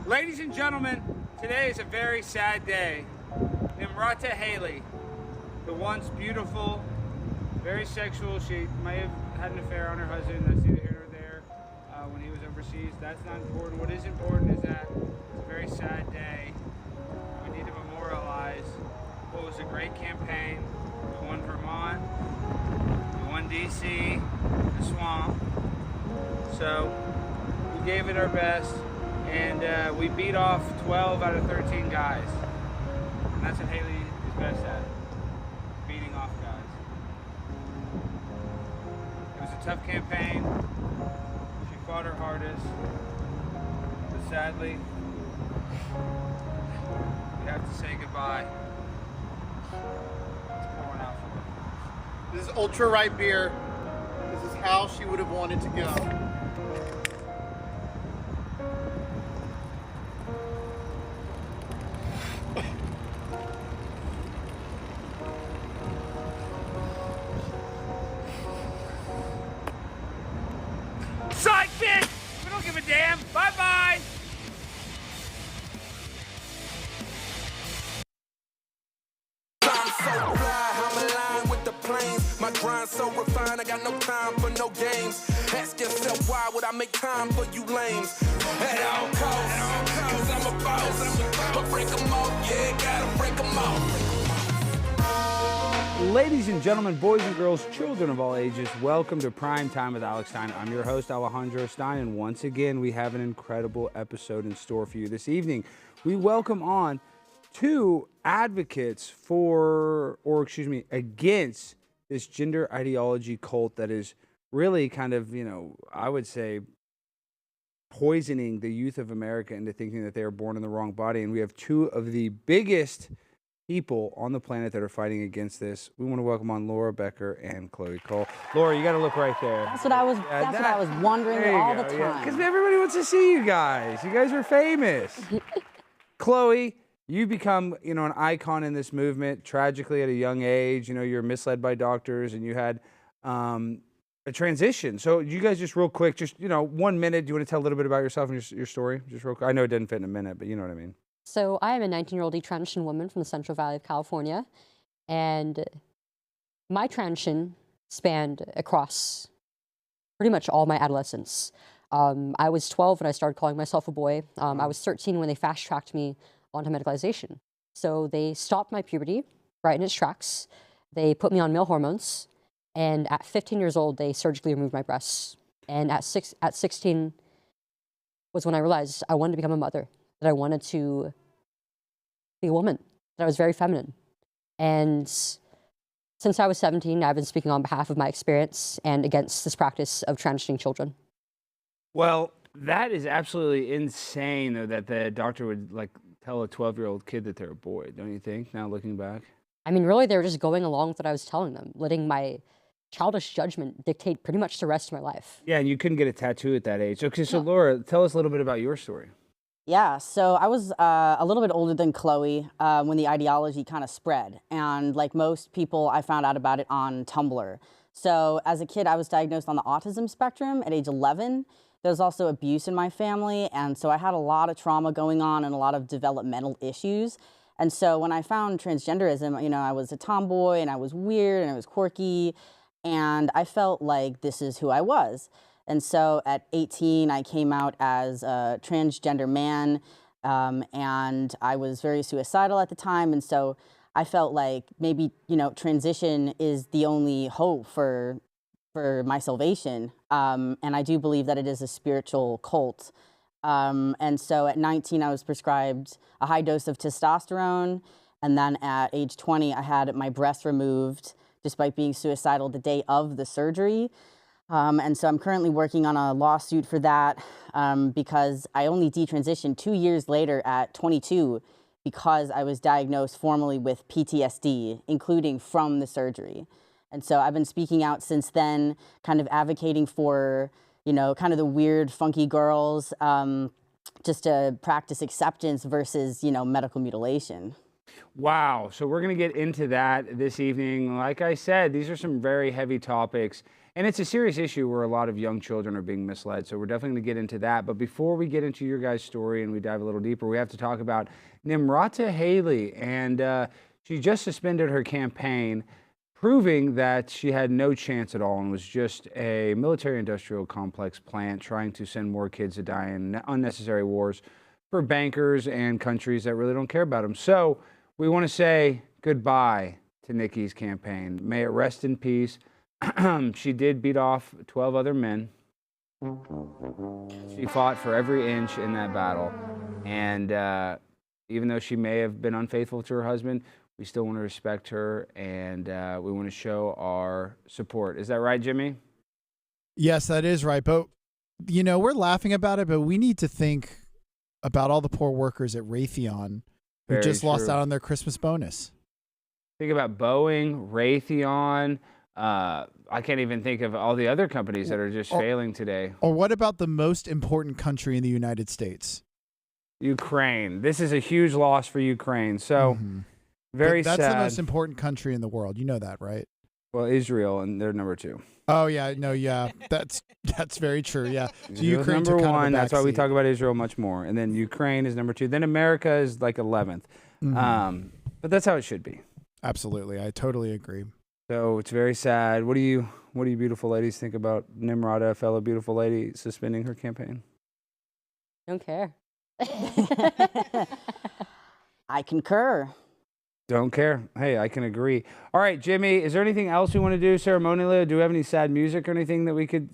Ladies and gentlemen, today is a very sad day. Nikki Haley, the once beautiful, very sexual, she might have had an affair on her husband, that's neither here nor there, when he was overseas. That's not important. What is important is that it's a very sad day. We need to memorialize what was a great campaign. We won Vermont, we won DC, the swamp. So we gave it our best, and we beat off 12 out of 13 guys. And that's what Haley is best at, beating off guys. It was a tough campaign. She fought her hardest. But sadly, we have to say goodbye. Let's pour one out for her. This is ultra right beer. This is how she would have wanted to go. Psych, bitch! We don't give a damn. Bye-bye! My grind so refined, I got no time for no games. Ask yourself why would I make time for you lames? At all costs, cause I'm a boss. But break them off, yeah, gotta break them off. Ladies and gentlemen, boys and girls, children of all ages, welcome to Prime Time with Alex Stein. I'm your host, Alex Stein, and once again, we have an incredible episode in store for you this evening. We welcome on two advocates against this gender ideology cult that is really kind of, I would say, poisoning the youth of America into thinking that they are born in the wrong body. And we have two of the biggest people on the planet that are fighting against this. We want to welcome on Laura Becker and Chloe Cole. Laura, you got to look right there. That's what I was wondering all the time. Because everybody wants to see you guys. You guys are famous. Chloe, you become, an icon in this movement, tragically at a young age. You're misled by doctors and you had a transition. So you guys just real quick, 1 minute, do you want to tell a little bit about yourself and your story? Just real quick. I know it didn't fit in a minute, but you know what I mean. So I am a 19-year-old detransitioned woman from the Central Valley of California. And my transition spanned across pretty much all my adolescence. I was 12 when I started calling myself a boy. I was 13 when they fast-tracked me onto medicalization. So they stopped my puberty right in its tracks. They put me on male hormones. And at 15 years old, they surgically removed my breasts. And at 16 was when I realized I wanted to become a mother, that I wanted to be a woman, that I was very feminine. And since I was 17, I've been speaking on behalf of my experience and against this practice of transitioning children. Well, that is absolutely insane, though, that the doctor would tell a 12-year-old kid that they're a boy, don't you think, now looking back? I mean, really, they were just going along with what I was telling them, letting my childish judgment dictate pretty much the rest of my life. Yeah, and you couldn't get a tattoo at that age. Okay, so No. Laura, tell us a little bit about your story. Yeah, so I was a little bit older than Chloe when the ideology kind of spread. And like most people, I found out about it on Tumblr. So as a kid, I was diagnosed on the autism spectrum at age 11. There was also abuse in my family. And so I had a lot of trauma going on and a lot of developmental issues. And so when I found transgenderism, I was a tomboy and I was weird and I was quirky. And I felt like this is who I was. And so at 18, I came out as a transgender man, and I was very suicidal at the time. And so I felt like maybe, transition is the only hope for my salvation. And I do believe that it is a spiritual cult. And so at 19, I was prescribed a high dose of testosterone. And then at age 20, I had my breast removed despite being suicidal the day of the surgery. And so I'm currently working on a lawsuit for that because I only detransitioned 2 years later at 22 because I was diagnosed formally with PTSD, including from the surgery. And so I've been speaking out since then, kind of advocating for, kind of the weird, funky girls, just to practice acceptance versus, medical mutilation. Wow. So we're going to get into that this evening. Like I said, these are some very heavy topics. And it's a serious issue where a lot of young children are being misled. So we're definitely going to get into that. But before we get into your guys' story and we dive a little deeper, we have to talk about Nimrata Haley. And she just suspended her campaign, proving that she had no chance at all and was just a military-industrial complex plant trying to send more kids to die in unnecessary wars for bankers and countries that really don't care about them. So we want to say goodbye to Nikki's campaign. May it rest in peace. She did beat off 12 other men. She fought for every inch in that battle. And even though she may have been unfaithful to her husband, we still want to respect her, and we want to show our support. Is that right, Jimmy? Yes, that is right. But, you know, we're laughing about it, but we need to think about all the poor workers at Raytheon who just lost out on their Christmas bonus. Think about Boeing, Raytheon. I can't even think of all the other companies that are just failing today. Or what about the most important country in the United States? Ukraine. This is a huge loss for Ukraine. So... Very sad. That's the most important country in the world. You know that, right? Well, Israel, and they're number 2. Oh yeah, no, yeah, that's very true. Yeah, so Ukraine number took kind 1. of a That's why we backseat. talk about Israel much more, and then Ukraine is number 2. Then America is like 11th. But that's how it should be. Absolutely, I totally agree. So it's very sad. What do you beautiful ladies think about Nimrata, a fellow beautiful lady, suspending her campaign? Don't care. I concur. Don't care. Hey, I can agree. All right, Jimmy, is there anything else we want to do ceremonially? Do we have any sad music or anything that we could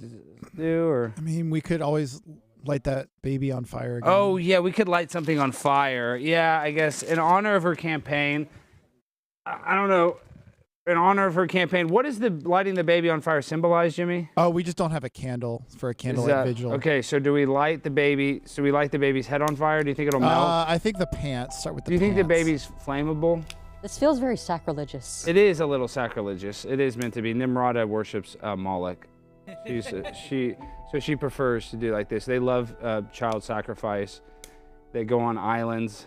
do? Or I mean, we could always light that baby on fire again. oh yeah, we could light something on fire. Yeah, I guess in honor of her campaign. I don't know. In honor of her campaign, what does the lighting the baby on fire symbolize, Jimmy? Oh, we just don't have a candle for a candlelight vigil. Okay, so do we light the baby? So we light the baby's head on fire? Do you think it'll melt? I think the pants. Start with the Do you think the pants. baby's flammable? This feels very sacrilegious. It is a little sacrilegious. It is meant to be. Nimrata worships Moloch. She prefers to do like this. They love child sacrifice. They go on islands.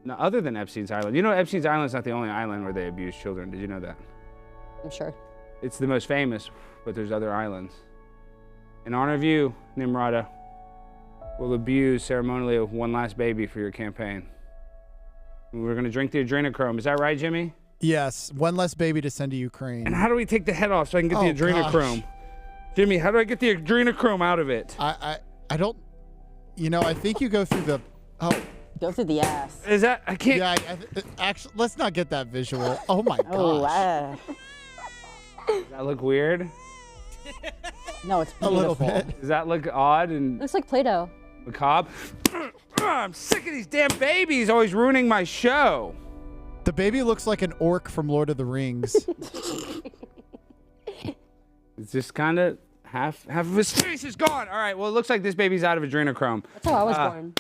Now, other than Epstein's Island. You know Epstein's Island is not the only island where they abuse children. Did you know that? I'm sure. It's the most famous, but there's other islands. In honor of you, Nimrata, we'll abuse ceremonially one last baby for your campaign. We're going to drink the adrenochrome. Is that right, Jimmy? Yes, one less baby to send to Ukraine. And how do we take the head off so I can get the adrenochrome? Gosh. Jimmy, how do I get the adrenochrome out of it? I don't. You know, I think you go through the. Go through the ass. Is that I can't? Yeah, actually, let's not get that visual. Oh my gosh. Oh, Does that look weird? no, it's A beautiful. little bit. Does that look odd and Looks like Play-Doh. macabre? I'm sick of these damn babies always ruining my show. The baby looks like an orc from Lord of the Rings. It's just kind of half of his face is gone. All right, well, it looks like this baby's out of adrenochrome. That's how I was born.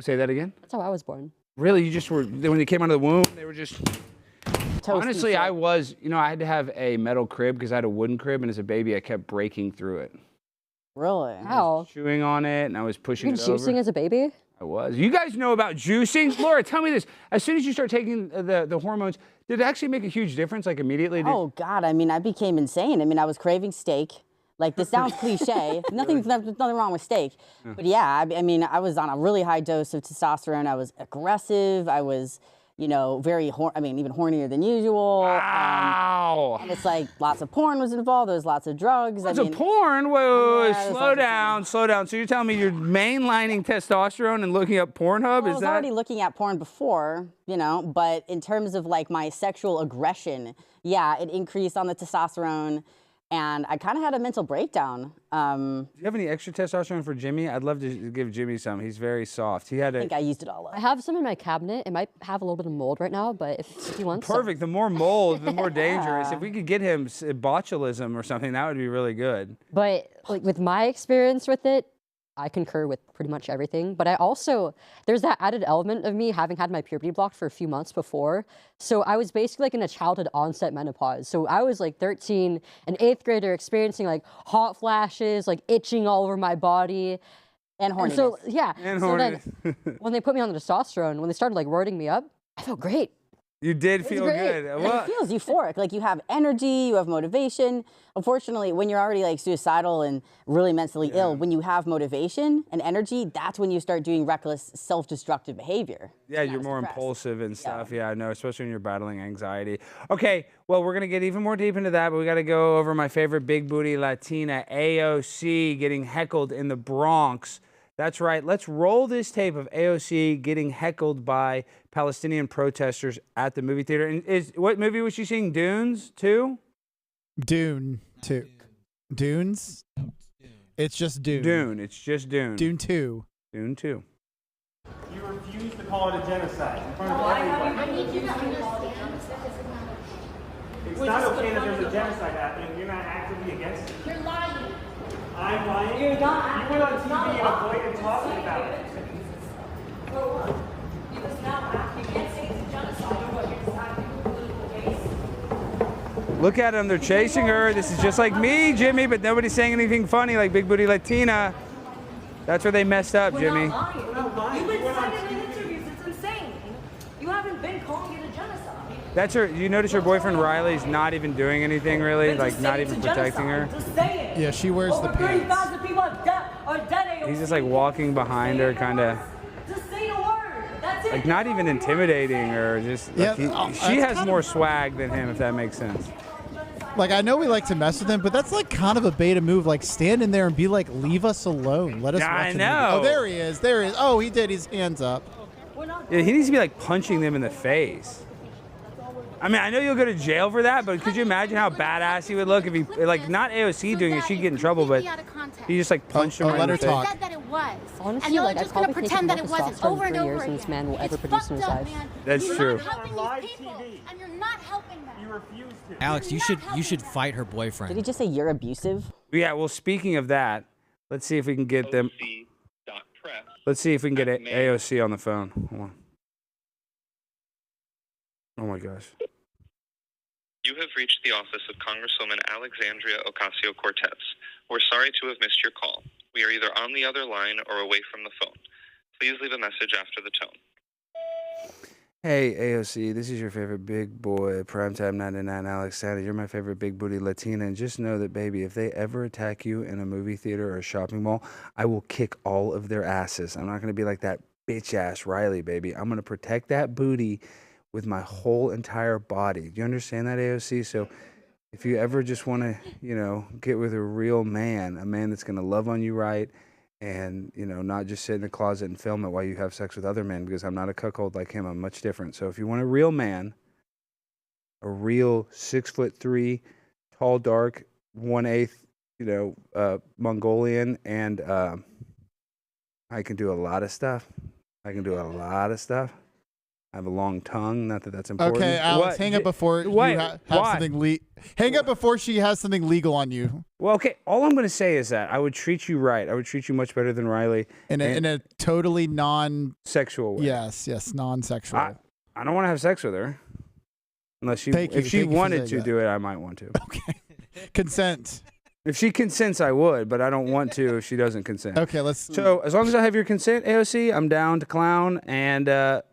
Say that again? That's how I was born. Really? You just were, when they came out of the womb, they were just... Toasty Honestly, shit. I was, I had to have a metal crib because I had a wooden crib, and as a baby, I kept breaking through it. Really? How? Chewing on it, and I was pushing You it been over. juicing as a baby? I was. You guys know about juicing? Laura, tell me this. As soon as you start taking the hormones, did it actually make a huge difference, like immediately? Oh God! I mean, I became insane. I mean, I was craving steak. Like, this sounds cliche. There's nothing wrong with steak. But yeah, I mean, I was on a really high dose of testosterone. I was aggressive. I was, even hornier than usual. Wow. And it's like lots of porn was involved. There was lots of drugs. Lots of porn? Wait, Yeah, there's slow lots of down, slow down. So you're telling me you're mainlining testosterone and looking up Pornhub? I Is was that? already looking at porn before, but in terms of like my sexual aggression, yeah, it increased on the testosterone. And I kind of had a mental breakdown. Do you have any extra testosterone for Jimmy? I'd love to give Jimmy some. He's very soft. I think I used it all up. I have some in my cabinet. It might have a little bit of mold right now, but if he wants some. Perfect. The more mold, the more dangerous. If we could get him botulism or something, that would be really good. But like with my experience with it, I concur with pretty much everything. But there's that added element of me having had my puberty blocked for a few months before. So I was basically like in a childhood onset menopause. So I was like 13, an 8th grader experiencing like hot flashes, like itching all over my body. And horniness. And so, yeah. And so then horniness. when they put me on the testosterone, when they started like roiding me up, I felt great. You did It's feel great. good. And Well, it feels euphoric. Like you have energy, you have motivation. Unfortunately, when you're already like suicidal and really mentally ill, when you have motivation and energy, that's when you start doing reckless, self-destructive behavior. yeah, you're more impulsive and stuff. Yeah, I know, especially when you're battling anxiety. Okay, well, we're going to get even more deep into that, but we got to go over my favorite big booty Latina, AOC, getting heckled in the Bronx. That's right. Let's roll this tape of AOC getting heckled by Palestinian protesters at the movie theater. And what movie was she seeing? Dunes 2? Dune 2. Dunes? It's just Dune. Dune. It's just Dune. Dune 2. Dune 2. You refuse to call it a genocide in front of everybody. I need you to understand. It's not okay that there's a genocide happening. You're not actively against it. You're lying. I'm lying. You're not. You went on TV and avoided talking about it. Because now you can't say it's a genocide or what you're deciding to political case. Look at them. They're chasing her. This is just like me, Jimmy, but nobody's saying anything funny like Big Booty Latina. That's where they messed up, Jimmy. We're not lying. You've been saying it in interviews. It's insane. You haven't been calling it a genocide. That's her. You notice her boyfriend Riley's not even doing anything really, Then like just not say it's even a protecting her. genocide. Just say it. Yeah, she wears the Over pants. 30,000 people are dead. He's just like walking behind her, kind of Just say a word. That's it. like not even intimidating her. Just like Yeah, she that's has kind more of- swag than him, if that makes sense. Like, I know we like to mess with him, but that's like kind of a beta move. Like, stand in there and be like, leave us alone. Let us Yeah, watch I a movie. know. Oh, there he is. There he is. Oh, he did his hands up. Yeah, he needs to be like punching them in the face. I mean, I know you'll go to jail for that, but could you imagine how badass he would look if he, like, not AOC doing it, she'd get in trouble, but he just like punched him right let in her the face. talk. Said that it was. Honestly, and you're like, I'd just gonna probably take pretend that more it wasn't testosterone over and in 3 over years than again. this man will ever It's produce in his fucked up, life. man. That's you're true. Not helping Live these people, TV. and you're not helping them. You refuse to. Alex, you should fight her Did boyfriend. he just say you're abusive? Yeah, well, speaking of that, let's see if we can get them. Let's see if we can get AOC on the phone. Hold on. Oh my gosh. You have reached the office of Congresswoman Alexandria Ocasio-Cortez. We're sorry to have missed your call. We are either on the other line or away from the phone. Please leave a message after the tone. Hey, AOC, this is your favorite big boy, Primetime 99, Alex Stein. You're my favorite big booty Latina. And just know that, baby, if they ever attack you in a movie theater or a shopping mall, I will kick all of their asses. I'm not going to be like that bitch-ass Riley, baby. I'm going to protect that booty with my whole entire body. Do you understand that, AOC? So if you ever just want to, get with a real man, a man that's going to love on you right, and, not just sit in the closet and film it while you have sex with other men, because I'm not a cuckold like him. I'm much different. So if you want a real man, a real 6'3", tall, dark, 1/8, Mongolian, and I can do a lot of stuff. I have a long tongue. Not that that's important. Okay, Alex, What? hang up before you Wait, have why? something. Hang up before she has something legal on you Well, okay. All I'm going to say is that I would treat you right. I would treat you much better than Riley. in a totally sexual way. yes, non-sexual. I don't want to have sex with her. Unless Thank you if she for wanted saying to that. do it, I might want to. Okay, consent. If she consents, I would, but I don't want to if she doesn't consent. Okay, let's. So as long as I have your consent, AOC, I'm down to clown. And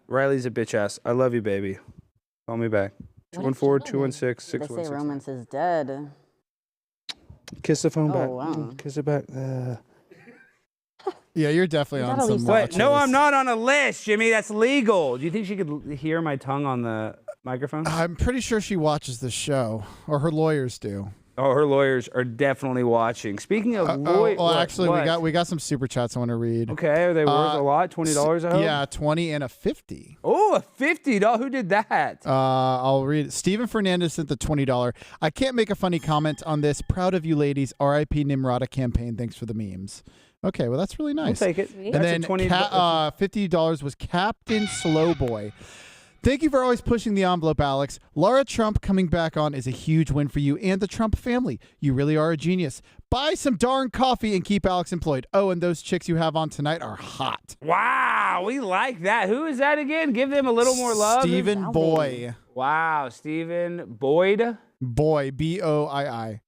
Riley's a bitch ass. I love you, baby. Call me back. 214-216-6166. They say romance is dead. Kiss the phone back. wow. Kiss it back. Yeah, you're definitely You on gotta some. leave watch No, list. I'm not on a list, Jimmy. That's legal. Do you think she could hear my tongue on the microphone? I'm pretty sure she watches the show, or her lawyers do. Oh, her lawyers are definitely watching. Speaking of lawyers, Actually, we got some super chats I want to read. Okay, are they worth a lot? $20, I hope? Yeah, 20 and a 50. Oh, a $50. Who did that? I'll read it. Steven Fernandez sent the $20. I can't make a funny comment on this. Proud of you, ladies. R.I.P. Nimrata campaign. Thanks for the memes. Okay, well, that's really nice. I'll take it. And then $50 was Captain Slowboy. Thank you for always pushing the envelope, Alex. Laura Trump coming back on is a huge win for you and the Trump family. You really are a genius. Buy some darn coffee and keep Alex employed. Oh, and those chicks you have on tonight are hot. Wow, we like that. Who is that again? Give them a little more love. Stephen Boy. Wow, Stephen Boyd. Boy, B-O-I-I.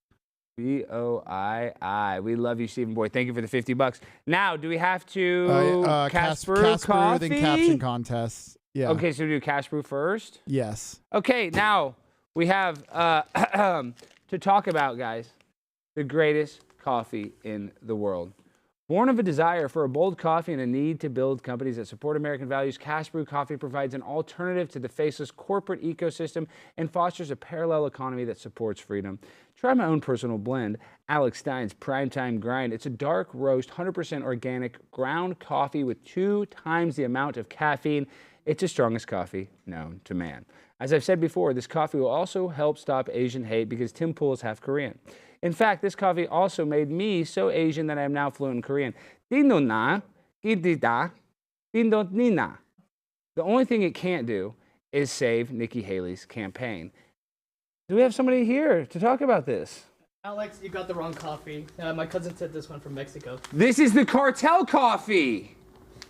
B-O-I-I. We love you, Stephen Boyd. Thank you for the $50. Now, do we have to CastBrew CastBrew Coffee? then caption contests. Yeah. Okay, so we do CastBrew first? Yes. Okay, now we have to talk about, guys, the greatest coffee in the world. Born of a desire for a bold coffee and a need to build companies that support American values, CastBrew Coffee provides an alternative to the faceless corporate ecosystem and fosters a parallel economy that supports freedom. Try my own personal blend, Alex Stein's Primetime Grind. It's a dark roast, 100% organic ground coffee with 2 times the amount of caffeine. It's the strongest coffee known to man. As I've said before, this coffee will also help stop Asian hate because Tim Pool is half Korean. In fact, this coffee also made me so Asian that I am now fluent in Korean. Dindona, gidida, dindonina. The only thing it can't do is save Nikki Haley's campaign. Do we have somebody here to talk about this? Alex, you got the wrong coffee. My cousin said this one from Mexico. This is the cartel coffee.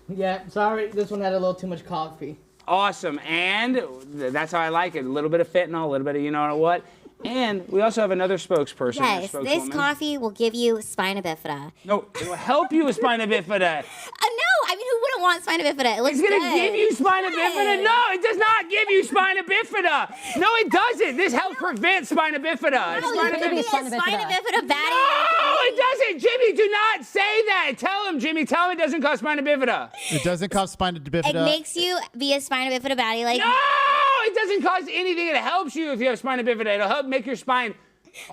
Yeah, sorry, this one had a little too much coffee. Awesome, and that's how I like it. A little bit of fentanyl, a little bit of you know what. And we also have another spokesperson. Yes, this coffee will give you spina bifida. No, it will help you with spina bifida. No, I mean, who wouldn't want spina bifida? It looks It's going to give you spina bifida? No, it does not give you spina bifida. No, it doesn't. This helps prevent spina bifida. No, you give me a spina bifida baddie. No, it doesn't. Jimmy, do not say that. Tell him, Jimmy. Tell him it doesn't cause spina bifida. It doesn't cause spina bifida. It makes you be a spina bifida baddie. Like, no, it doesn't cause anything. It helps you if you have spina bifida. It'll help make your spine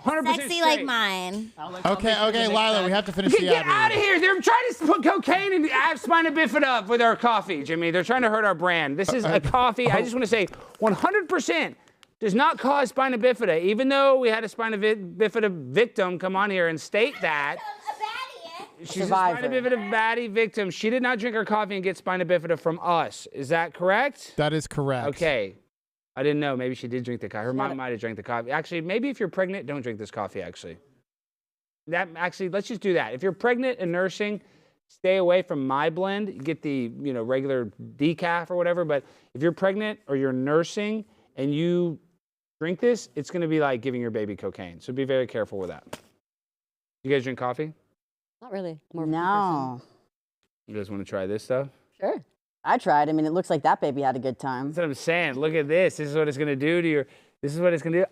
100% sexy straight. like mine. Okay, Lila, we have to finish Okay, the get ad out of here. They're trying to put cocaine and have spina bifida with our coffee, Jimmy. They're trying to hurt our brand. This is a coffee. I just want to say 100% does not cause spina bifida, even though we had a spina bifida victim come on here and state that. She's a spina bifida baddie victim. She did not drink our coffee and get spina bifida from us. Is that correct? That is correct. Okay. I didn't know. Maybe she did drink the coffee. Her mom might have drank the coffee. Actually, maybe if you're pregnant, don't drink this coffee, actually. Let's just do that. If you're pregnant and nursing, stay away from my blend. Get the, regular decaf or whatever. But if you're pregnant or you're nursing and you drink this, it's going to be like giving your baby cocaine. So be very careful with that. You guys drink coffee? Not really. No. You guys want to try this stuff? Sure. I tried. I mean, it looks like that baby had a good time. That's what I'm saying. Look at this. This is what it's going to do to your... This is what it's going to do.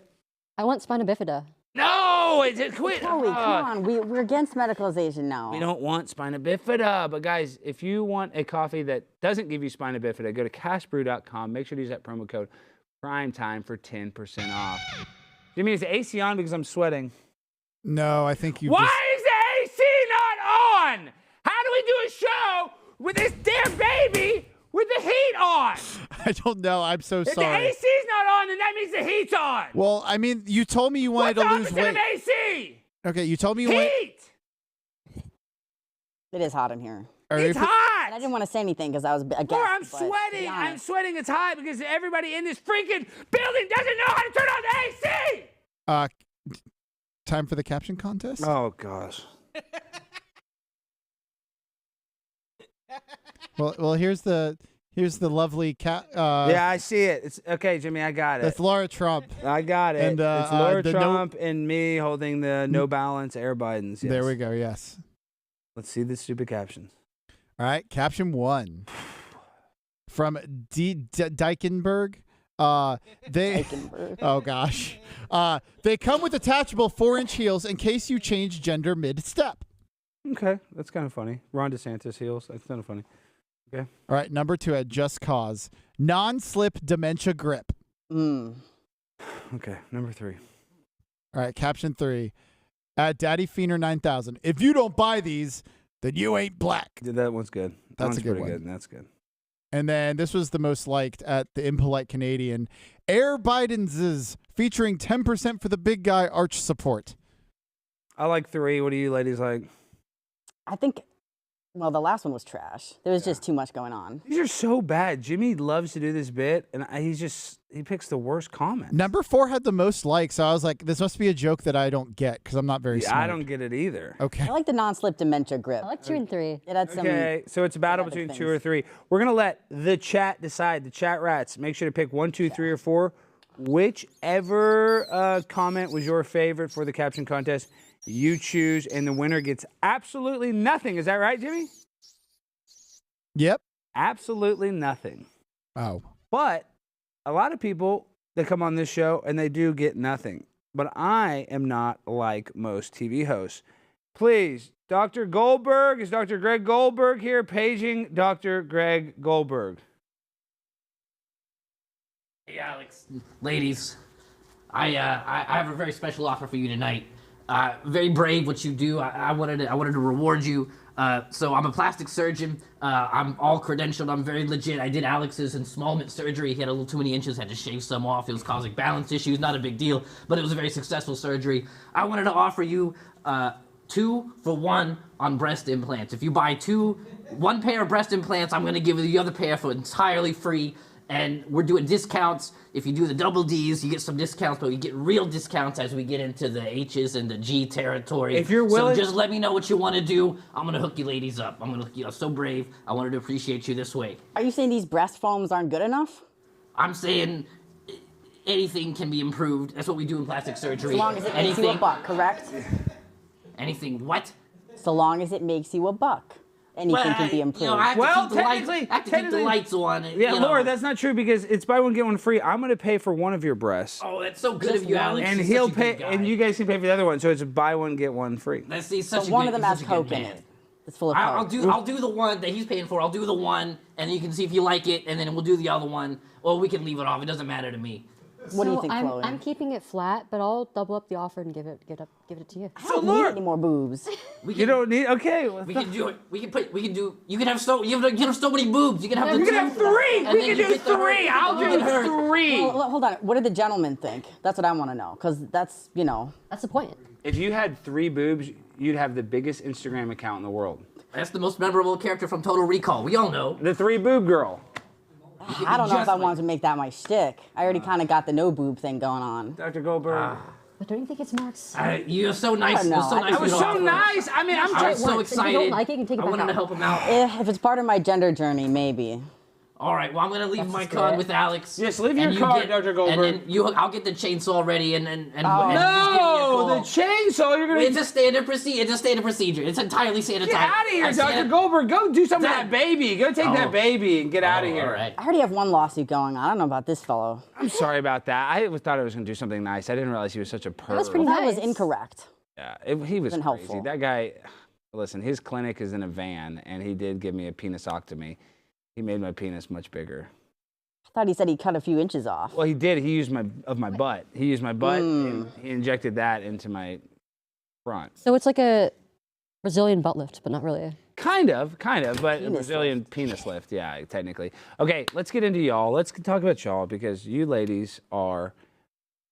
I want spina bifida. No! Quit. Chloe, come on. We're against medicalization now. We don't want spina bifida. But guys, if you want a coffee that doesn't give you spina bifida, go to castbrew.com. Make sure to use that promo code PRIMETIME for 10% off. Jimmy, is the AC on because I'm sweating? No, I think you Why is the AC not on? How do we do a show with this damn baby with the heat on? I don't know. I'm so sorry. If the AC's not on, then that means the heat's on. Well, I mean, you told me you wanted to lose weight. What's the opposite of AC? Okay, you told me you wanted... Heat! It is hot in here. It's hot! I didn't want to say anything because I was against. I'm sweating. I'm sweating. It's hot because everybody in this freaking building doesn't know how to turn on the AC! Time for the caption contest? Oh, gosh. Well, here's the lovely cat. Yeah, I see it. It's okay, Jimmy. I got it. That's Laura Trump. I got it. And, it's Laura Trump and me holding the no balance Air Bidens. Yes. There we go. Yes. Let's see the stupid captions. All right, caption 1 from Dykenberg. Oh gosh. They come with attachable 4-inch heels in case you change gender mid-step. Okay, that's kind of funny. Ron DeSantis heels. That's kind of funny. Okay. All right, number 2 at Just Cause. Non-slip dementia grip. Okay, number 3. All right, caption 3 at Daddy Feener 9000. If you don't buy these, then you ain't black. That one's good. That's a good pretty one. good. That's good. And then this was the most liked at the Impolite Canadian. Air Biden's featuring 10% for the big guy arch support. I like 3. What do you ladies like? I think, well, the last one was trash. There was just too much going on. These are so bad. Jimmy loves to do this bit, and he picks the worst comment. Number 4 had the most likes, so I was like, this must be a joke that I don't get because I'm not very smart. I don't get it either. Okay. I like the non-slip dementia grip. I like 2 and 3. It had some. Okay, so it's a battle between 2 or 3. We're going to let the chat decide. The chat rats. Make sure to pick 1, 2, 3, or 4. Whichever comment was your favorite for the caption contest, you choose, and the winner gets absolutely nothing. Is that right, Jimmy? Yep. Absolutely nothing. Oh. But a lot of people that come on this show and they do get nothing. But I am not like most TV hosts. Please, Dr. Goldberg, is Dr. Greg Goldberg here? Paging Dr. Greg Goldberg. Hey, Alex. Ladies, I have a very special offer for you tonight. Very brave what you do. I wanted to reward you. So I'm a plastic surgeon. I'm all credentialed. I'm very legit. I did Alex's ensmallment surgery. He had a little too many inches, had to shave some off. It was causing balance issues. Not a big deal, but it was a very successful surgery. I wanted to offer you 2 for 1 on breast implants. If you buy 1 pair of breast implants, I'm going to give you the other pair for entirely free. And we're doing discounts. If you do the double Ds, you get some discounts, but you get real discounts as we get into the H's and the G territory. If you're willing, so just let me know what you want to do. I'm gonna hook you ladies up. I'm gonna hook you up. So brave. I wanted to appreciate you this way. Are you saying these breast foams aren't good enough? I'm saying anything can be improved. That's what we do in plastic surgery. So long as it makes you a buck, correct? Anything what? So long as it makes you a buck. Anything can be improved. You know, I have to keep the lights on. Yeah, Laura, that's not true because it's buy one get one free. I'm going to pay for one of your breasts. Oh, that's so good of you, Alex. And he'll pay, and you guys can pay for the other one. So it's buy one get one free. Let's see, so one of them has coke in it. It's full of coke. I'll do the one that he's paying for. I'll do the one, and you can see if you like it, and then we'll do the other one. Or we can leave it off. It doesn't matter to me. What do you think, Chloe? I'm keeping it flat, but I'll double up the offer and give it to you. I don't need any more boobs. You don't need. Okay, we can do it. We can do. You can have so many boobs. You can have. You can have 3. We can do 3. I'll do 3. Well, hold on. What do the gentlemen think? That's what I want to know, because that's that's the point. If you had 3 boobs, you'd have the biggest Instagram account in the world. That's the most memorable character from Total Recall. We all know the 3 boob girl. I don't know if I wanted to make that my shtick. I already kind of got the no boob thing going on. Dr. Goldberg. But don't you think it's more exciting? You're so nice. I was so nice. I mean, I was so excited. If you don't like it, you can take it I back wanted out. to help him out. If it's part of my gender journey, maybe. All right, well, I'm going to leave my card with Alex. Yes, leave your card, Dr. Goldberg. And then I'll get the chainsaw ready and no, the chainsaw, you're going to... It's a standard procedure. It's a standard procedure. It's entirely sanitized. Get out of here, Dr. Goldberg. Go do something with that baby. Go take that baby and get out of here. All right. I already have 1 lawsuit going on. I don't know about this fellow. I'm sorry about that. I thought I was going to do something nice. I didn't realize he was such a perv. That was pretty nice. That was incorrect. Yeah, he was crazy. Helpful. That guy, listen, his clinic is in a van, and he did give me a penisoctomy. He made my penis much bigger. I thought he said he cut a few inches off. Well, he did. He used my butt. He used my butt, and he injected that into my front. So it's like a Brazilian butt lift, but not really. Kind of, but a Brazilian penis lift, yeah, technically. Okay, let's get into y'all. Let's talk about y'all because you ladies are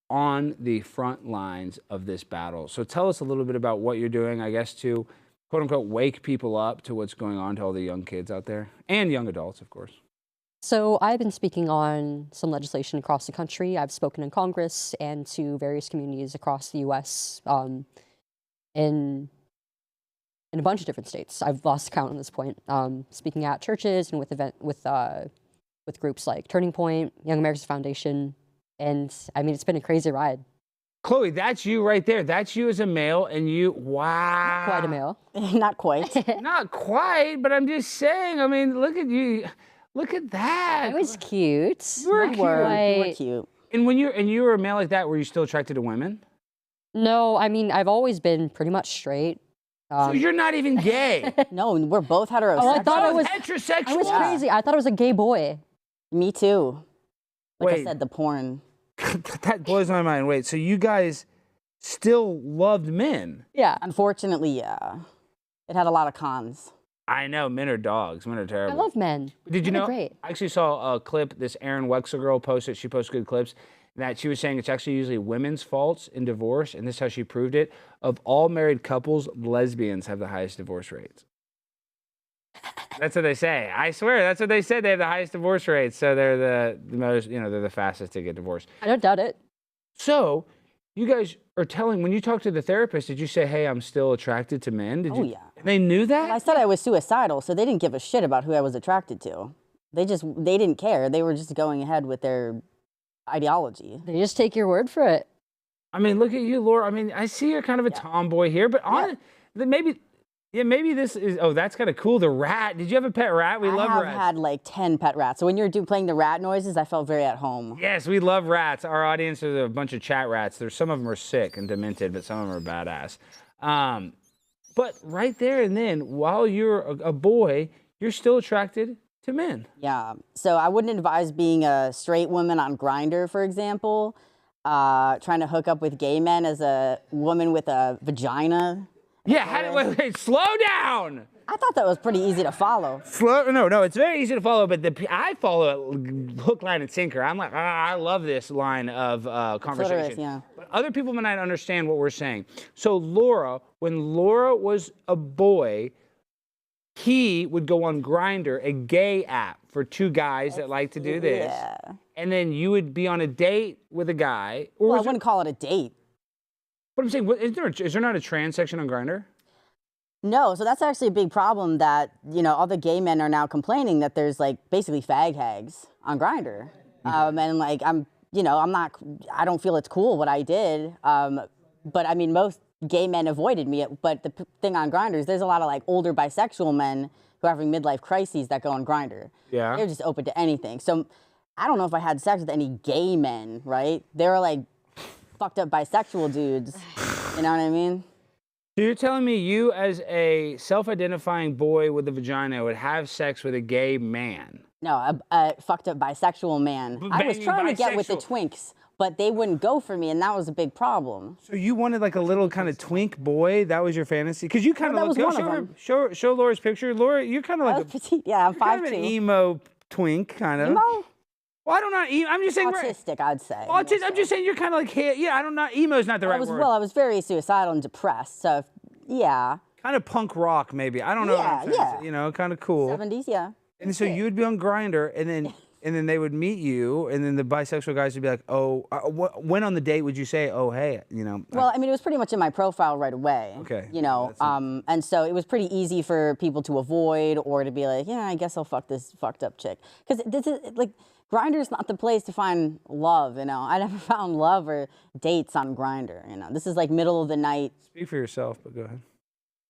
on the front lines of this battle. So tell us a little bit about what you're doing, I guess, to quote-unquote wake people up to what's going on to all the young kids out there and young adults, of course. So I've been speaking on some legislation across the country. I've spoken in Congress and to various communities across the U.S. In a bunch of different states. I've lost count at this point. Speaking at churches and with groups like Turning Point, Young America's Foundation, and I mean it's been a crazy ride. Chloe, that's you right there. That's you as a male, and you, wow. Not quite a male. Not quite. Not quite, but I'm just saying. I mean, look at you. Look at that. I was cute. You were cute. You were cute. And when you were a male like that, were you still attracted to women? No, I mean I've always been pretty much straight. So you're not even gay. No, we're both heterosexual. Oh, I thought I was heterosexual. I was crazy. I thought I was a gay boy. Me too. Like Wait. I said, the porn. That blows my mind. Wait, so you guys still loved men? Yeah. Unfortunately, yeah. It had a lot of cons. I know, men are dogs. Men are terrible. I love men. Did you Men are know? Great. I actually saw a clip this Erin Wexler girl posted. She posts good clips. That she was saying it's actually usually women's faults in divorce, and this is how she proved it. Of all married couples, lesbians have the highest divorce rates. That's what they say. I swear, that's what they said. They have the highest divorce rates, so they're the most, they're the fastest to get divorced. I don't doubt it. So, you guys are telling, when you talked to the therapist, did you say, hey, I'm still attracted to men? Yeah. They knew that? I said I was suicidal, so they didn't give a shit about who I was attracted to. They didn't care. They were just going ahead with their ideology. They just take your word for it. I mean, look at you, Laura. I mean, I see you're kind of a tomboy here, but maybe Yeah, maybe this is. Oh, that's kind of cool. The rat. Did you have a pet rat? We love rats. I have had like 10 pet rats. So when you're playing the rat noises, I felt very at home. Yes, we love rats. Our audience is a bunch of chat rats. There's some of them are sick and demented, but some of them are badass. But right there and then, while you're a boy, you're still attracted to men. Yeah. So I wouldn't advise being a straight woman on Grindr, for example. Trying to hook up with gay men as a woman with a vagina. Yeah, wait, slow down. I thought that was pretty easy to follow. No, it's very easy to follow, but I follow it hook, line, and sinker. I'm like, I love this line of conversation. Clitoris, yeah. But other people might not understand what we're saying. So Laura, when Laura was a boy, he would go on Grindr, a gay app for two guys that like to do this. Yeah. And then you would be on a date with a guy. Well, I wouldn't call it a date. But I'm saying, is there not a trans section on Grindr? No, so that's actually a big problem that, all the gay men are now complaining that there's like basically fag hags on Grindr. And like, I don't feel it's cool what I did. But I mean, most gay men avoided me. But the thing on Grindr is there's a lot of like older bisexual men who are having midlife crises that go on Grindr. Yeah. They're just open to anything. So I don't know if I had sex with any gay men, right? They were like fucked up bisexual dudes. You know what I mean? So you're telling me you, as a self-identifying boy with a vagina, would have sex with a gay man? No, a fucked up bisexual man. I was trying to get with the twinks, but they wouldn't go for me, and that was a big problem. So you wanted like a little kind of twink boy? That was your fantasy? Because you kind of look. Show Laura's picture. Laura, you're kind of like petite. Yeah, I'm 5'2". Kind of an emo twink, kind of. Emo? Well, I don't know. I'm just saying. Autistic, I'd say. Autistic. I'm just saying you're kind of like, yeah, I don't know. Emo's not the right word. Well, I was very suicidal and depressed, so yeah. Kind of punk rock, maybe. I don't know. Yeah. Kind of cool. 70s, yeah. And so you would be on Grindr, and then they would meet you, and then the bisexual guys would be like, oh, when on the date would you say, oh, hey, Well, I mean, it was pretty much in my profile right away. Okay. And so it was pretty easy for people to avoid or to be like, yeah, I guess I'll fuck this fucked up chick. Because this is like, Grindr's not the place to find love, I never found love or dates on Grindr, This is like middle of the night. Speak for yourself, but go ahead.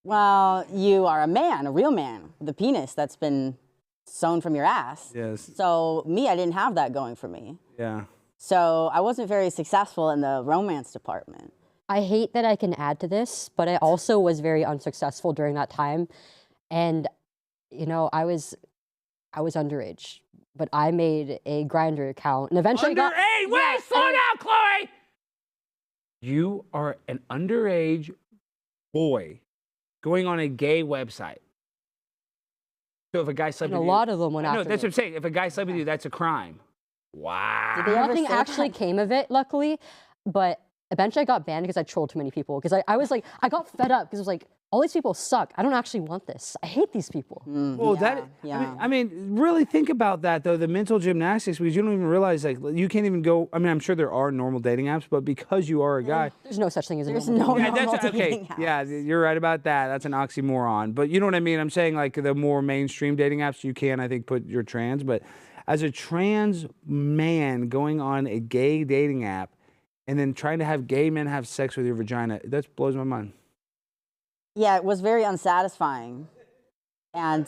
Well, you are a man, a real man, with a penis that's been sewn from your ass. Yes. So me, I didn't have that going for me. Yeah. So I wasn't very successful in the romance department. I hate that I can add to this, but I also was very unsuccessful during that time. And, I was underage, but I made a Grindr account and eventually got... Underage? Wait, slow down, Chloe! You are an underage boy going on a gay website. So if a guy slept with you... a lot of them went after No, that's me. what I'm saying. If a guy slept with you, that's a crime. Wow. Nothing actually came of it, luckily, but eventually I got banned because I trolled too many people. Because I was like, I got fed up because it was like, all these people suck. I don't actually want this. I hate these people. I mean, really think about that, though, the mental gymnastics, because you don't even realize, like, you can't even go, I'm sure there are normal dating apps, but because you are a guy. There's no such thing as a normal dating app. Yeah, you're right about that. That's an oxymoron. But you know what I mean? I'm saying, like, the more mainstream dating apps, you can, I think, put your trans. But as a trans man going on a gay dating app and then trying to have gay men have sex with your vagina, that blows my mind. Yeah, it was very unsatisfying, and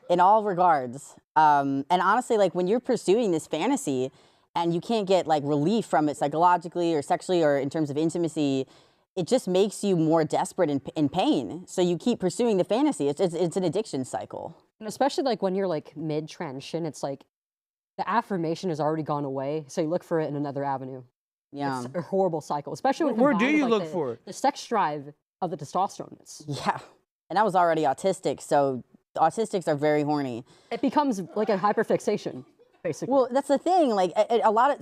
in all regards. And honestly, like when you're pursuing this fantasy, and you can't get like relief from it psychologically or sexually or in terms of intimacy, it just makes you more desperate and in pain. So you keep pursuing the fantasy. It's an addiction cycle. And especially like when you're like mid-transition, it's like the affirmation has already gone away, so you look for it in another avenue. Yeah, it's a horrible cycle, especially when where do you with, look like, for it? The sex drive of the testosterone. Yeah, and I was already autistic, so autistics are very horny. It becomes like a hyperfixation, basically. Well, that's the thing. Like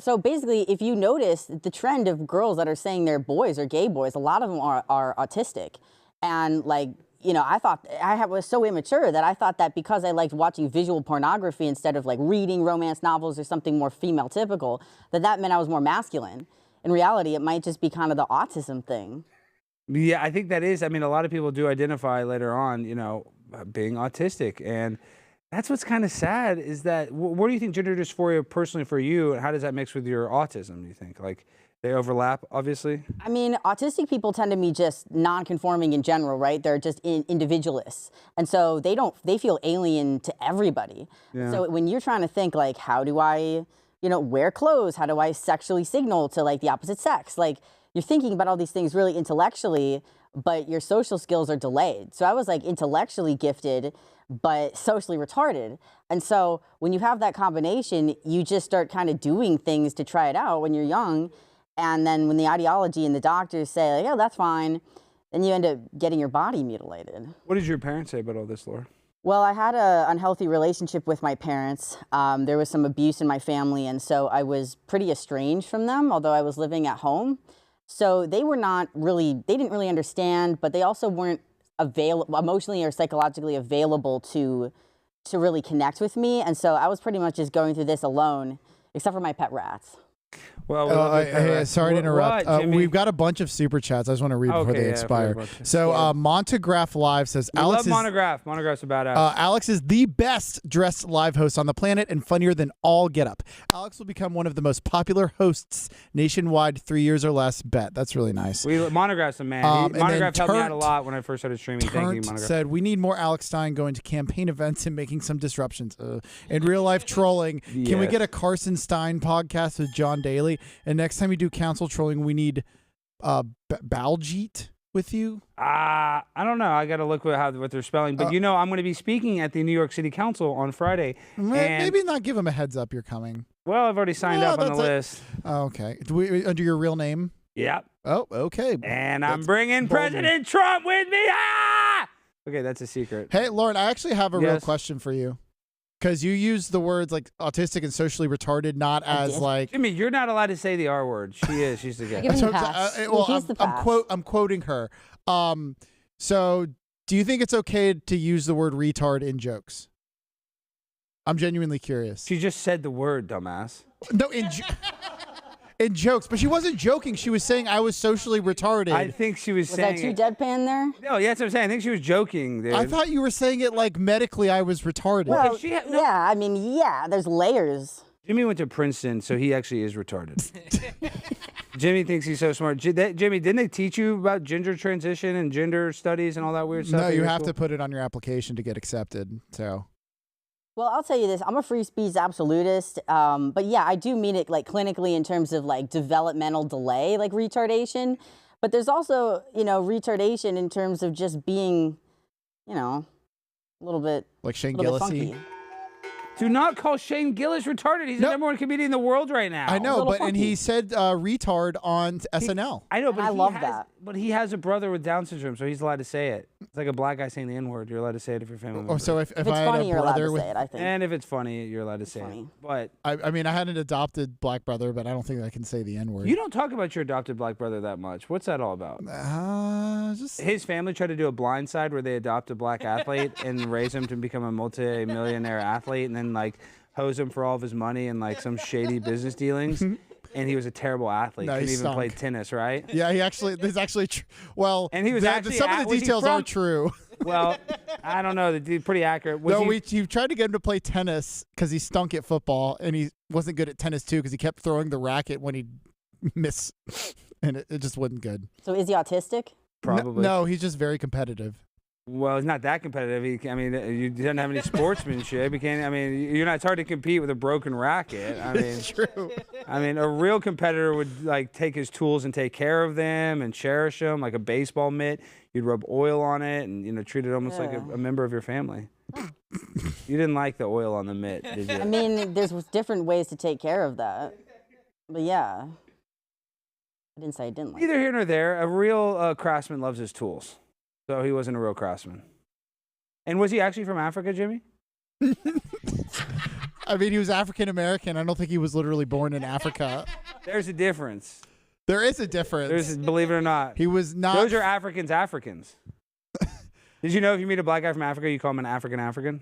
so basically, if you notice the trend of girls that are saying they're boys or gay boys, a lot of them are autistic, and like. I thought was so immature that I thought that because I liked watching visual pornography instead of like reading romance novels or something more female typical, that meant I was more masculine. In reality, it might just be kind of the autism thing. Yeah, I think that is. I mean, a lot of people do identify later on, being autistic. And that's what's kind of sad is that, what do you think gender dysphoria personally for you, and how does that mix with your autism, do you think? Like, They overlap, obviously. I mean, autistic people tend to be just non-conforming in general, right? They're just individualists. And so they feel alien to everybody. Yeah. So when you're trying to think like, how do I, wear clothes? How do I sexually signal to like the opposite sex? Like you're thinking about all these things really intellectually, but your social skills are delayed. So I was like intellectually gifted, but socially retarded. And so when you have that combination, you just start kind of doing things to try it out when you're young. And then when the ideology and the doctors say, like, oh, that's fine, then you end up getting your body mutilated. What did your parents say about all this, Laura? Well, I had an unhealthy relationship with my parents. There was some abuse in my family, and so I was pretty estranged from them, although I was living at home. So they didn't really understand, but they also weren't emotionally or psychologically available to really connect with me. And so I was pretty much just going through this alone, except for my pet rats. Well, sorry to interrupt. What, we've got a bunch of super chats. I just want to read before they expire. So Montagraph Live says, we love Monograph. Monograph's a badass. Alex is the best dressed live host on the planet and funnier than all get up. Alex will become one of the most popular hosts nationwide, 3 years or less. Bet. That's really nice. Monograph's a man. Monograph helped me out a lot when I first started streaming. Thank you, Monograph. Said, we need more Alex Stein going to campaign events and making some disruptions. In real life trolling, can we get a Carson Stein podcast with John Daly? And next time you do council trolling, we need Baljeet with you. I don't know. I got to look what they're spelling. But I'm going to be speaking at the New York City Council on Friday. Maybe not give them a heads up you're coming. Well, I've already signed up on the list. Okay. Under your real name? Yep. Oh, okay. And I'm bringing President Trump with me. Okay, that's a secret. Hey, Lauren, I actually have a real question for you. Because you use the words like autistic and socially retarded, not as like. Jimmy, you're not allowed to say the R word. She is. She's the guy. I'm quoting her. So, do you think it's okay to use the word retard in jokes? I'm genuinely curious. She just said the word, dumbass. No, in jokes, but she wasn't joking. She was saying I was socially retarded. I think she was saying. Was that too deadpan there? No, yeah, that's what I'm saying. I think she was joking, dude. I thought you were saying it like medically I was retarded. Well, there's layers. Jimmy went to Princeton, so he actually is retarded. Jimmy thinks he's so smart. Jimmy, didn't they teach you about gender transition and gender studies and all that weird stuff? No, you have to put it on your application to get accepted. So. Well, I'll tell you this. I'm a free speech absolutist. But yeah, I do mean it like clinically in terms of like developmental delay, like retardation. But there's also, retardation in terms of just being, a little bit. Like Shane Gillis. Do not call Shane Gillis retarded. He's the number one comedian in the world right now. I know, and he said retard on SNL. I know, but I love that. But he has a brother with Down syndrome, so he's allowed to say it. It's like a black guy saying the N-word. You're allowed to say it if you're family member. Oh, so if I funny, had a brother with, say it, I think. And if it's funny, you're allowed to say it. But I mean, I had an adopted black brother, but I don't think I can say the N-word. You don't talk about your adopted black brother that much. What's that all about? His family tried to do a blind side where they adopt a black athlete and raise him to become a multi-millionaire athlete, and then like hose him for all of his money and like some shady business dealings. And he was a terrible athlete. No, Couldn't even stunk. play tennis, right? Yeah, there's actually well, and he was some of the details are true. Well, I don't know. The dude pretty accurate. He tried to get him to play tennis because he stunk at football, and he wasn't good at tennis too because he kept throwing the racket when he'd miss, and it just wasn't good. So is he autistic? Probably. No, he's just very competitive. Well, he's not that competitive. He doesn't have any sportsmanship. It's hard to compete with a broken racket. It's true. A real competitor would like take his tools and take care of them and cherish them, like a baseball mitt. You'd rub oil on it and treat it almost like a member of your family. You didn't like the oil on the mitt, did you? There's different ways to take care of that. But yeah, I didn't say I didn't like. Neither here nor there. A real craftsman loves his tools. So he wasn't a real craftsman. And was he actually from Africa, Jimmy? He was African American. I don't think he was literally born in Africa. There's a difference. There is a difference. Believe it or not. He was not. Those are Africans. Did you know if you meet a black guy from Africa, you call him an African?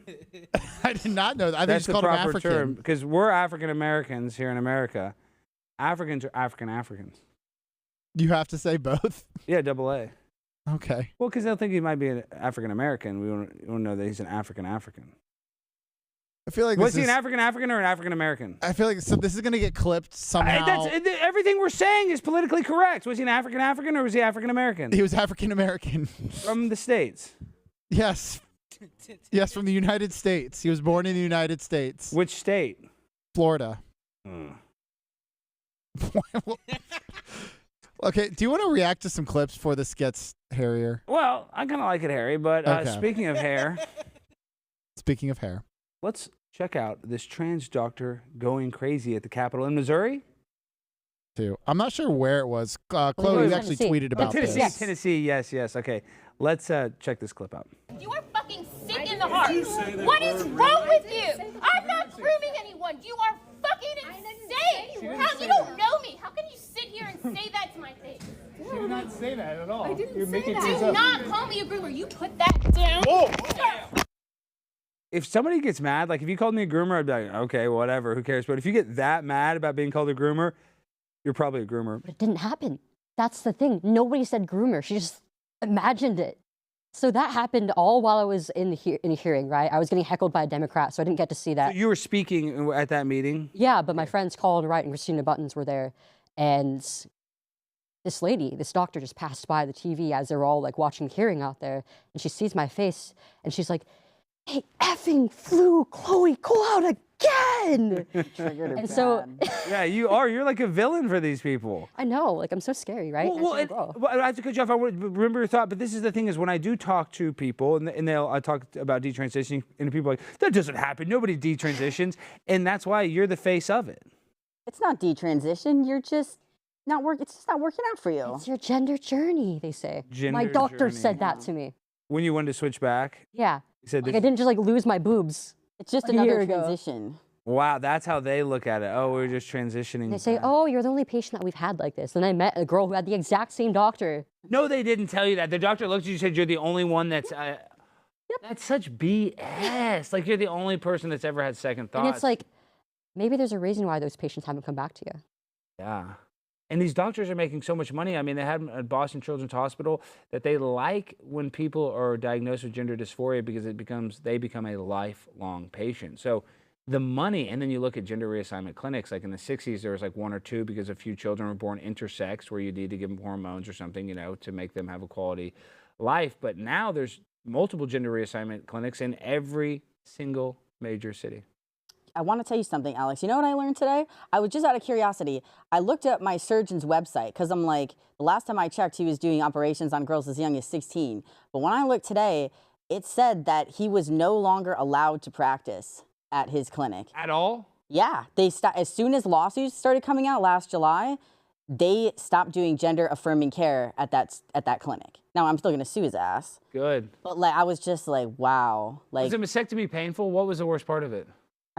I did not know that. I think That's it's called the an proper African. term because we're African Americans here in America. Africans are Africans. You have to say both? Yeah, double A. Okay. Well, because they'll think he might be an African American. We won't know that he's an African. I feel like was he an African or an African American? I feel like this is gonna get clipped somehow. Everything we're saying is politically correct. Was he an African or was he African American? He was African American. From the States. Yes. Yes, from the United States. He was born in the United States. Which state? Florida. Okay, do you want to react to some clips before this gets hairier? Well, I kind of like it hairy, but Okay. speaking of hair. Speaking of hair. Let's check out this trans doctor going crazy at the Capitol in Missouri. I'm not sure where it was. Chloe, you actually tweeted about Tennessee, this. Tennessee, yes. Okay, let's check this clip out. You are fucking sick in the heart. What is wrong with you? I'm not grooming anyone. You are fucking insane. How you don't know me? How can you sit here and say that to my face? She did not say that at all. I didn't You're say making that. things Do up. not call me a groomer. You put that down. If somebody gets mad, like if you called me a groomer, I'd be like, okay, whatever, who cares? But if you get that mad about being called a groomer, you're probably a groomer. But it didn't happen. That's the thing. Nobody said groomer. She just imagined it. So that happened all while I was in the hearing, right? I was getting heckled by a Democrat, so I didn't get to see that. So you were speaking at that meeting? Yeah, but my friends Colin Wright and Christina Buttons were there, and this lady, this doctor, just passed by the TV as they were all like watching the hearing out there, and she sees my face, and she's like, "Hey, effing flu, Chloe, go out again!" And so, yeah, you are. You're like a villain for these people. I know, like I'm so scary, right? Well, I have to cut you off. I want to remember your thought, but this is the thing: is when I do talk to people, and I talk about detransitioning, and people are like, that doesn't happen. Nobody detransitions, and that's why you're the face of it. It's not detransition. You're just not work. It's just not working out for you. It's your gender journey, they say. My Gender doctor journey. said that to me. When you wanted to switch back, Yeah. you said Like this. I didn't just like lose my boobs. It's just a year another ago. transition. Wow, that's how they look at it. Oh, we're just transitioning. They say, "Oh, you're the only patient that we've had like this." And I met a girl who had the exact same doctor. No, they didn't tell you that. The doctor looked at you and said you're the only one that's. That's such BS. Like you're the only person that's ever had second thoughts. And it's like, maybe there's a reason why those patients haven't come back to you. Yeah. And these doctors are making so much money. I mean, they had at Boston Children's Hospital that they like when people are diagnosed with gender dysphoria because they become a lifelong patient. So the money, and then you look at gender reassignment clinics, like in the 60s, there was like one or two because a few children were born intersex where you need to give them hormones or something, to make them have a quality life. But now there's multiple gender reassignment clinics in every single major city. I want to tell you something, Alex. You know what I learned today? I was just out of curiosity. I looked up my surgeon's website because I'm like, the last time I checked, he was doing operations on girls as young as 16. But when I looked today, it said that he was no longer allowed to practice at his clinic. At all? Yeah. As soon as lawsuits started coming out last July, they stopped doing gender affirming care at that clinic. Now I'm still going to sue his ass. Good. But like, I was just like, wow. Like, Was the mastectomy painful? What was the worst part of it?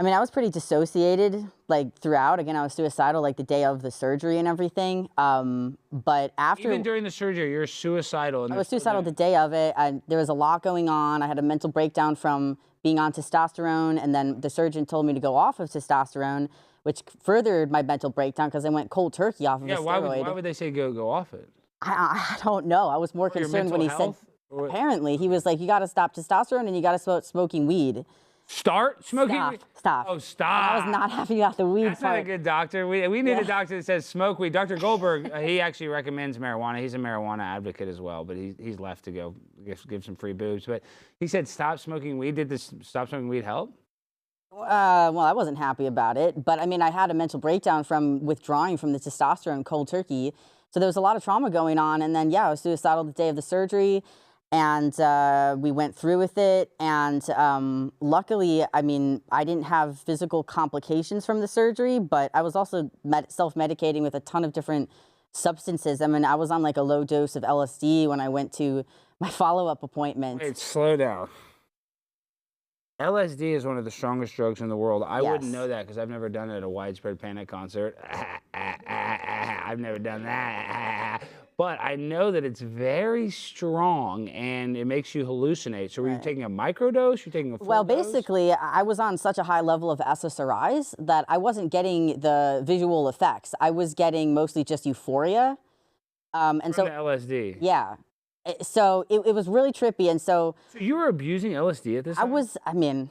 I mean, I was pretty dissociated, like, throughout. Again, I was suicidal, like, the day of the surgery and everything. But after... Even during the surgery, you're suicidal. And I was suicidal the day of it. There was a lot going on. I had a mental breakdown from being on testosterone, and then the surgeon told me to go off of testosterone, which furthered my mental breakdown because I went cold turkey off of a steroid. Why would they say go off it? I don't know. I was more For your concerned when he mental said... health? Apparently, he was like, you got to stop testosterone and you got to start smoking weed. Start smoking? Stop. Oh, stop. I was not happy about the weed That's part. not a good doctor. We need a doctor that says smoke weed. Dr. Goldberg, he actually recommends marijuana. He's a marijuana advocate as well, but he's left to go give some free boobs. But he said stop smoking weed. Did this stop smoking weed help? Well, I wasn't happy about it. But I mean, I had a mental breakdown from withdrawing from the testosterone cold turkey. So there was a lot of trauma going on. And then, I was suicidal the day of the surgery. And we went through with it. And luckily, I mean, I didn't have physical complications from the surgery, but I was also self-medicating with a ton of different substances. I mean, I was on like a low dose of LSD when I went to my follow-up appointment. Wait, slow down. LSD is one of the strongest drugs in the world. I wouldn't know that because I've never done it at a Widespread Panic concert. I've never done that. But I know that it's very strong and it makes you hallucinate. So were you taking a microdose? You're taking a full Well, dose? basically, I was on such a high level of SSRIs that I wasn't getting the visual effects. I was getting mostly just euphoria. And From so the LSD. Yeah. So it was really trippy. And so you were abusing LSD at this time? I mean,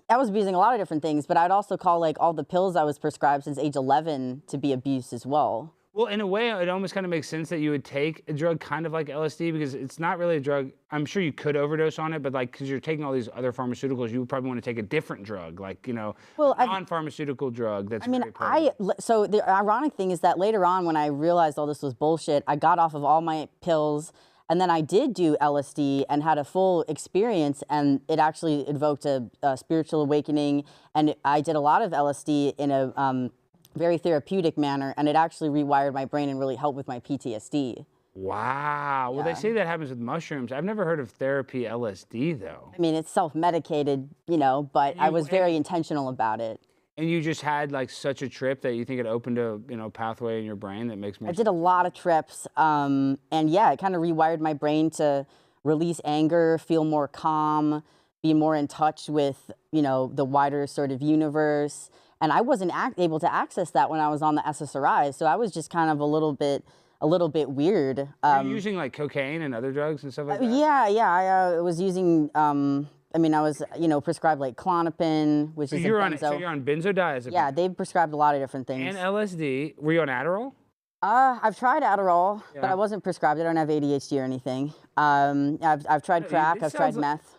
I was abusing a lot of different things, but I'd also call like all the pills I was prescribed since age 11 to be abuse as well. Well, in a way, it almost kind of makes sense that you would take a drug kind of like LSD because it's not really a drug. I'm sure you could overdose on it, but like because you're taking all these other pharmaceuticals, you would probably want to take a different drug, like, a non-pharmaceutical drug that's very potent. So the ironic thing is that later on when I realized all this was bullshit, I got off of all my pills and then I did do LSD and had a full experience, and it actually evoked a spiritual awakening, and I did a lot of LSD in a very therapeutic manner, and it actually rewired my brain and really helped with my PTSD. Wow. Well, they say that happens with mushrooms. I've never heard of therapy LSD, though. I mean, it's self-medicated, but I was very intentional about it. And you just had like such a trip that you think it opened a pathway in your brain that makes more sense? I did a lot of trips, and yeah, it kind of rewired my brain to release anger, feel more calm, be more in touch with, the wider sort of universe. And I wasn't able to access that when I was on the SSRIs, so I was just kind of a little bit weird. Were you using like cocaine and other drugs and stuff like that? Yeah. I was using. I was, prescribed like Klonopin, which is a benzo. So you're on benzodiazepine. Yeah, they've prescribed a lot of different things. And LSD. Were you on Adderall? I've tried Adderall, but I wasn't prescribed. I don't have ADHD or anything. I've tried crack. I've tried meth.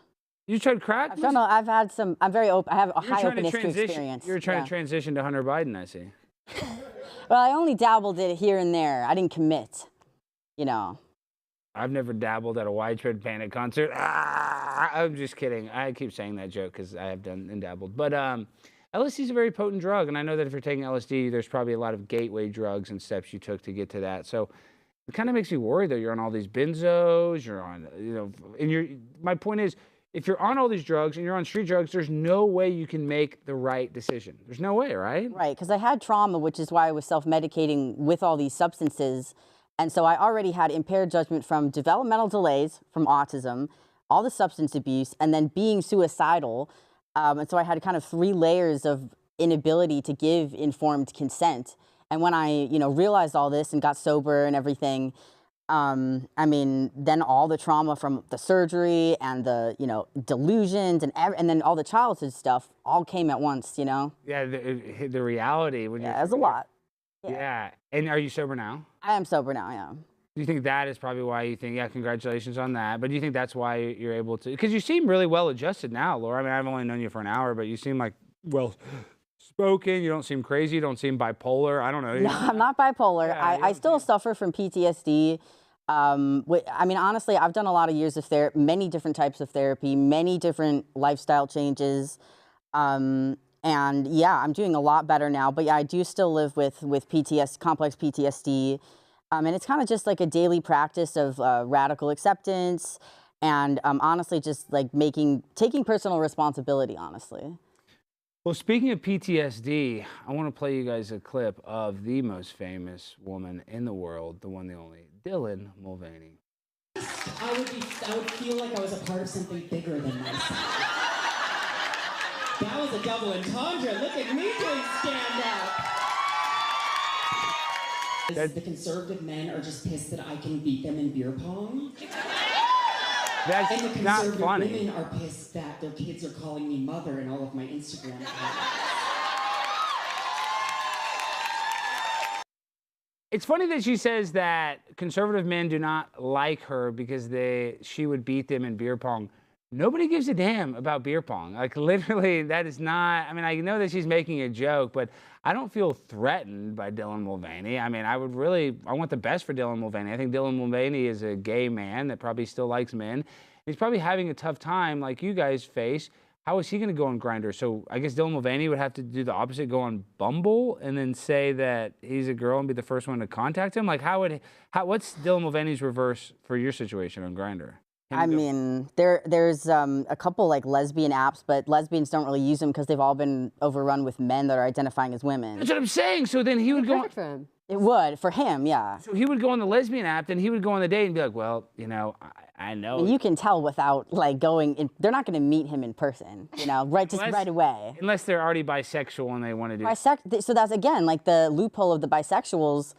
You tried crack? I've had some. I'm very open. I have a high openness to experience. You're trying to transition to Hunter Biden, I see. Well, I only dabbled it here and there. I didn't commit. I've never dabbled at a Widespread Panic concert. I'm just kidding. I keep saying that joke because I have done and dabbled. But LSD is a very potent drug, and I know that if you're taking LSD, there's probably a lot of gateway drugs and steps you took to get to that. So it kind of makes me worried, though. You're on all these benzos. You're on, and my point is, if you're on all these drugs and you're on street drugs, there's no way you can make the right decision. There's no way, right? Right, because I had trauma, which is why I was self-medicating with all these substances. And so I already had impaired judgment from developmental delays, from autism, all the substance abuse, and then being suicidal. And so I had kind of 3 layers of inability to give informed consent. And when I, realized all this and got sober and everything, then all the trauma from the surgery and the, delusions and then all the childhood stuff all came at once, Yeah, the reality. When it was a lot. Yeah. And are you sober now? I am sober now, yeah. Do you think that is probably why you think, congratulations on that, but do you think that's why you're able to, because you seem really well adjusted now, Laura. I mean, I've only known you for an hour, but you seem like well spoken. You don't seem crazy. You don't seem bipolar. I don't know. No, I'm not bipolar. Yeah, I still suffer from PTSD. Honestly, I've done a lot of years of therapy, many different types of therapy, many different lifestyle changes. And yeah, I'm doing a lot better now. But yeah, I do still live with complex PTSD. And it's kind of just like a daily practice of radical acceptance and honestly just like taking personal responsibility, honestly. Well, speaking of PTSD, I want to play you guys a clip of the most famous woman in the world, the one, the only, Dylan Mulvaney. I would feel like I was a part of something bigger than myself. That was a double entendre. Look at me doing stand-up. The conservative men are just pissed that I can beat them in beer pong. That's and the not conservative funny. Women are pissed that their kids are calling me mother in all of my Instagram posts. It's funny that she says that conservative men do not like her because she would beat them in beer pong. Nobody gives a damn about beer pong. Like, literally, that is not... I mean, I know that she's making a joke, but I don't feel threatened by Dylan Mulvaney. I mean, I want the best for Dylan Mulvaney. I think Dylan Mulvaney is a gay man that probably still likes men. He's probably having a tough time like you guys face. How is he going to go on Grindr? So I guess Dylan Mulvaney would have to do the opposite, go on Bumble, and then say that he's a girl and be the first one to contact him? Like, what's Dylan Mulvaney's reverse for your situation on Grindr? There's a couple like lesbian apps, but lesbians don't really use them because they've all been overrun with men that are identifying as women. That's what I'm saying. So then he would go. Perfect for him. It would for him, yeah. So he would go on the lesbian app, then he would go on the date and be like, well, I know. I mean, you can tell without like going in. They're not going to meet him in person, right away. Unless they're already bisexual and they want to do. So that's again like the loophole of the bisexuals.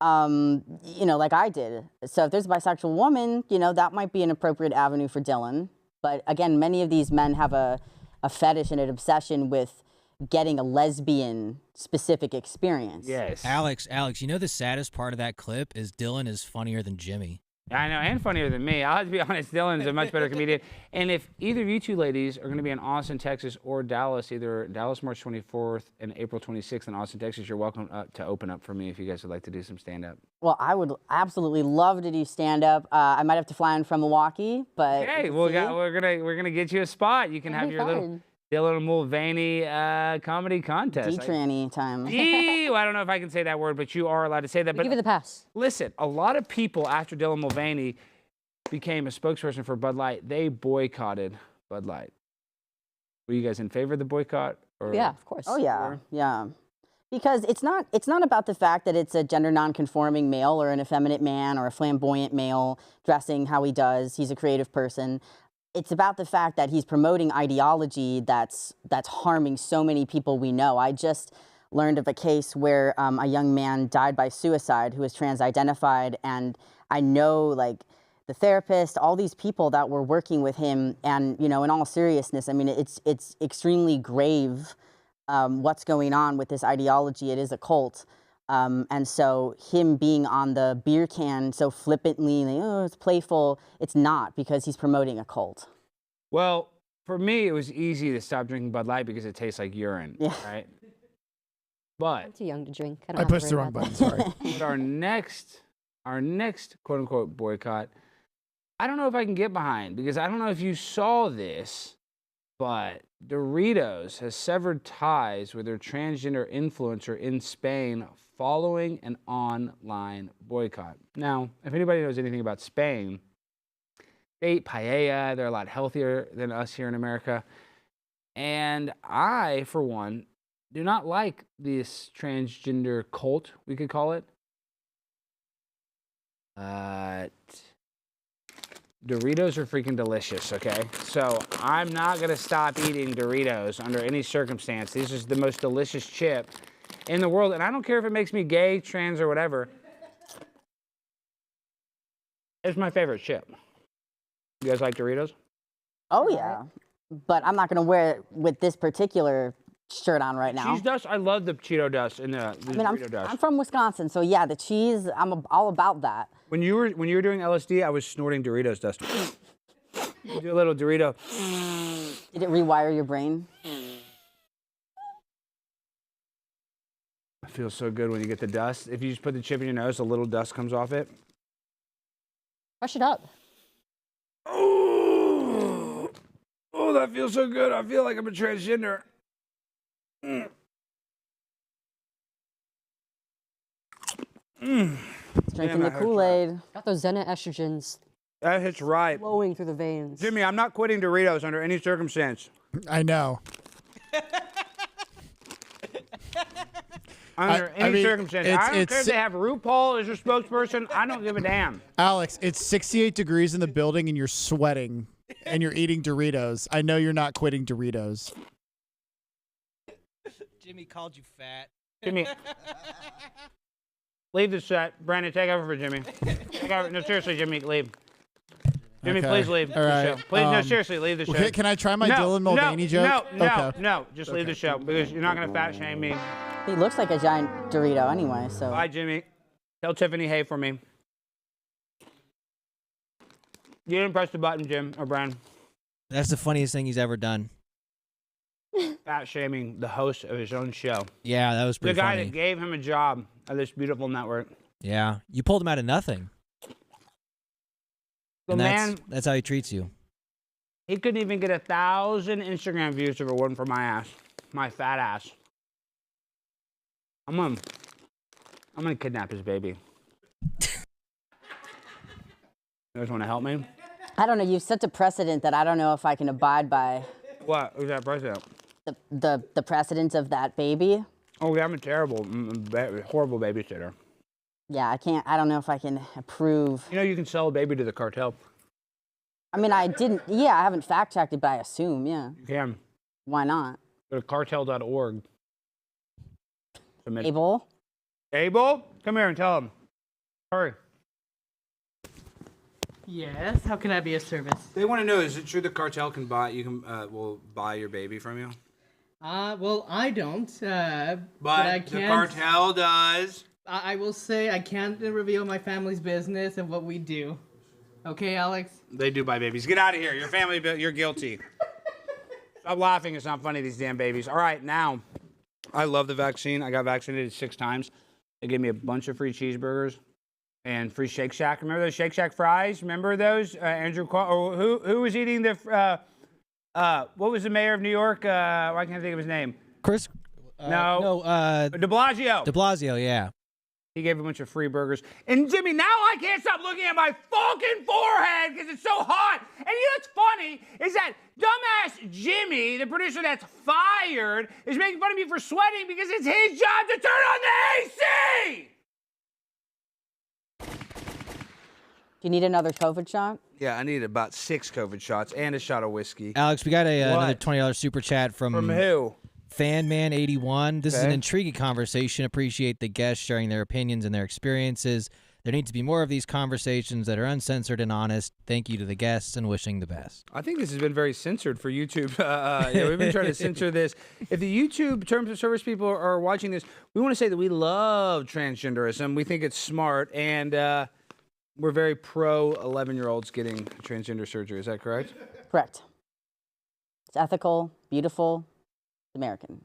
Like I did. So if there's a bisexual woman, that might be an appropriate avenue for Dylan. But again, many of these men have a a fetish and an obsession with getting a lesbian specific experience. Yes. Alex, you know the saddest part of that clip is Dylan is funnier than Jimmy. I know, and funnier than me. I'll have to be honest, Dylan's a much better comedian. And if either of you two ladies are going to be in Austin, Texas, or Dallas, either Dallas March 24th and April 26th in Austin, Texas, you're welcome to open up for me if you guys would like to do some stand-up. Well, I would absolutely love to do stand-up. I might have to fly in from Milwaukee, but Okay, we're gonna get you a spot. You can have your little Dylan Mulvaney comedy contest. D-tranny time. Well, I don't know if I can say that word, but you are allowed to say that. But give you the pass. Listen, a lot of people after Dylan Mulvaney became a spokesperson for Bud Light, they boycotted Bud Light. Were you guys in favor of the boycott? Or Yeah, of course. Oh yeah, yeah. Because it's not about the fact that it's a gender non-conforming male or an effeminate man or a flamboyant male dressing how he does. He's a creative person. It's about the fact that he's promoting ideology that's harming so many people we know. I just learned of a case where a young man died by suicide who was trans-identified, and I know like the therapist, all these people that were working with him, and in all seriousness, I mean it's extremely grave what's going on with this ideology. It is a cult. And so him being on the beer can so flippantly, like, oh, it's playful, it's not, because he's promoting a cult. Well, for me, it was easy to stop drinking Bud Light because it tastes like urine, right? But I'm too young to drink. I pushed the wrong button, sorry. But our next quote-unquote boycott, I don't know if I can get behind, because I don't know if you saw this, but Doritos has severed ties with their transgender influencer in Spain following an online boycott. Now, if anybody knows anything about Spain, they eat paella. They're a lot healthier than us here in America. And I, for one, do not like this transgender cult, we could call it. Doritos are freaking delicious, okay? So I'm not going to stop eating Doritos under any circumstance. This is the most delicious chip in the world. And I don't care if it makes me gay, trans, or whatever. It's my favorite chip. You guys like Doritos? Oh, yeah. But I'm not going to wear it with this particular shirt on right now. Cheese dust? I love the Cheeto dust and the Dorito dust. I'm from Wisconsin, so yeah, the cheese, I'm all about that. When you were doing LSD, I was snorting Doritos dust. You do a little Dorito. Did it rewire your brain? It feels so good when you get the dust. If you just put the chip in your nose, a little dust comes off it. Brush it up. Oh, that feels so good. I feel like I'm a transgender. Drinking the Kool-Aid. Got those Xena estrogens. That hits right. Flowing through the veins. Jimmy, I'm not quitting Doritos under any circumstance. I know. Under any circumstance. I don't care if they have RuPaul as your spokesperson. I don't give a damn. Alex, it's 68 degrees in the building and you're sweating and you're eating Doritos. I know you're not quitting Doritos. Jimmy called you fat. Jimmy. Leave the set. Brandon, take over for Jimmy. Take over. No, seriously, Jimmy, leave. Jimmy, please leave All right. the show. Please, no, seriously, leave the show. Okay, can I try my Dylan Mulvaney joke? No. Just leave the show because you're not going to fat shame me. He looks like a giant Dorito anyway, so. Bye, Jimmy. Tell Tiffany hey for me. You didn't press the button, Jim or Brandon. That's the funniest thing he's ever done. Fat shaming the host of his own show. Yeah, that was pretty funny. The guy funny. that gave him a job at this beautiful network. Yeah, you pulled him out of nothing. The And man, that's how he treats you. he couldn't even get 1,000 Instagram views if it wasn't for my ass, my fat ass. I'm gonna kidnap his baby. You guys want to help me? I don't know. You've set a precedent that I don't know if I can abide by. What? Who's that precedent? The precedent of that baby. Oh, yeah, I'm a terrible, horrible babysitter. Yeah, I can't. I don't know if I can approve. You know, you can sell a baby to the cartel. I mean, I didn't. Yeah, I haven't fact checked it, but I assume. Yeah. You can. Why not? Go to cartel.org. Yes. How can I be of service? They want to know: is it true the cartel will buy your baby from you? Well, I don't. But I the can. cartel does. I will say I can't reveal my family's business and what we do. Okay, Alex? They do buy babies. Get out of here. Your family, you're guilty. Stop laughing. It's not funny, these damn babies. All right, now, I love the vaccine. I got vaccinated 6 times. They gave me a bunch of free cheeseburgers and free Shake Shack. Remember those Shake Shack fries? Remember those? Andrew, who was eating the, what was the mayor of New York? Why can't I think of his name? Chris? De Blasio. De Blasio, yeah. He gave a bunch of free burgers. And Jimmy, now I can't stop looking at my fucking forehead because it's so hot. And you know what's funny is that dumbass Jimmy, the producer that's fired, is making fun of me for sweating because it's his job to turn on the AC! Do you need another COVID shot? Yeah, I need about 6 COVID shots and a shot of whiskey. Alex, we got another $20 super chat from who? Fanman81. This is an Okay. intriguing conversation. Appreciate the guests sharing their opinions and their experiences. There needs to be more of these conversations that are uncensored and honest. Thank you to the guests and wishing the best. I think this has been very censored for YouTube. We've been trying to censor this. If the YouTube terms of service people are watching this, we want to say that we love transgenderism. We think it's smart, and we're very pro 11-year-olds getting transgender surgery. Is that correct? Correct. It's ethical, beautiful, American.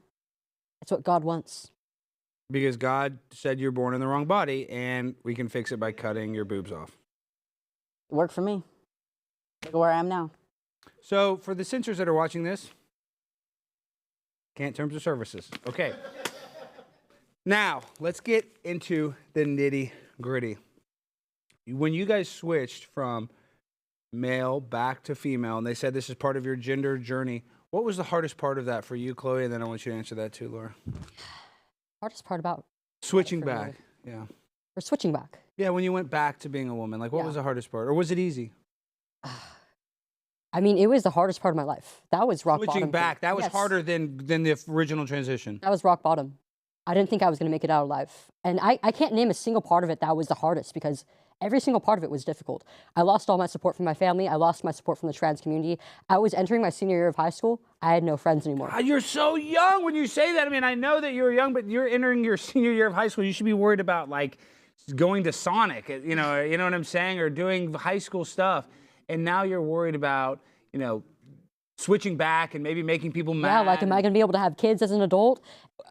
It's what God wants. Because God said you're born in the wrong body, and we can fix it by cutting your boobs off. It worked for me. Look at where I am now. So, for the censors that are watching this, can't terms of services. Okay. Now, let's get into the nitty gritty. When you guys switched from male back to female, and they said this is part of your gender journey, what was the hardest part of that for you, Chloe? And then I want you to answer that too, Laura. Hardest part about switching back. Yeah. Or switching back. Yeah, when you went back to being a woman, like what was the hardest part, or was it easy? I mean, it was the hardest part of my life. That was rock bottom. Switching back, that was Yes. harder than the original transition. That was rock bottom. I didn't think I was going to make it out alive. And I can't name a single part of it that was the hardest because every single part of it was difficult. I lost all my support from my family. I lost my support from the trans community. I was entering my senior year of high school. I had no friends anymore. God, you're so young when you say that. I mean, I know that you're young, but you're entering your senior year of high school. You should be worried about like going to Sonic, you know what I'm saying, or doing high school stuff. And now you're worried about, switching back and maybe making people mad. Yeah, like, am I going to be able to have kids as an adult?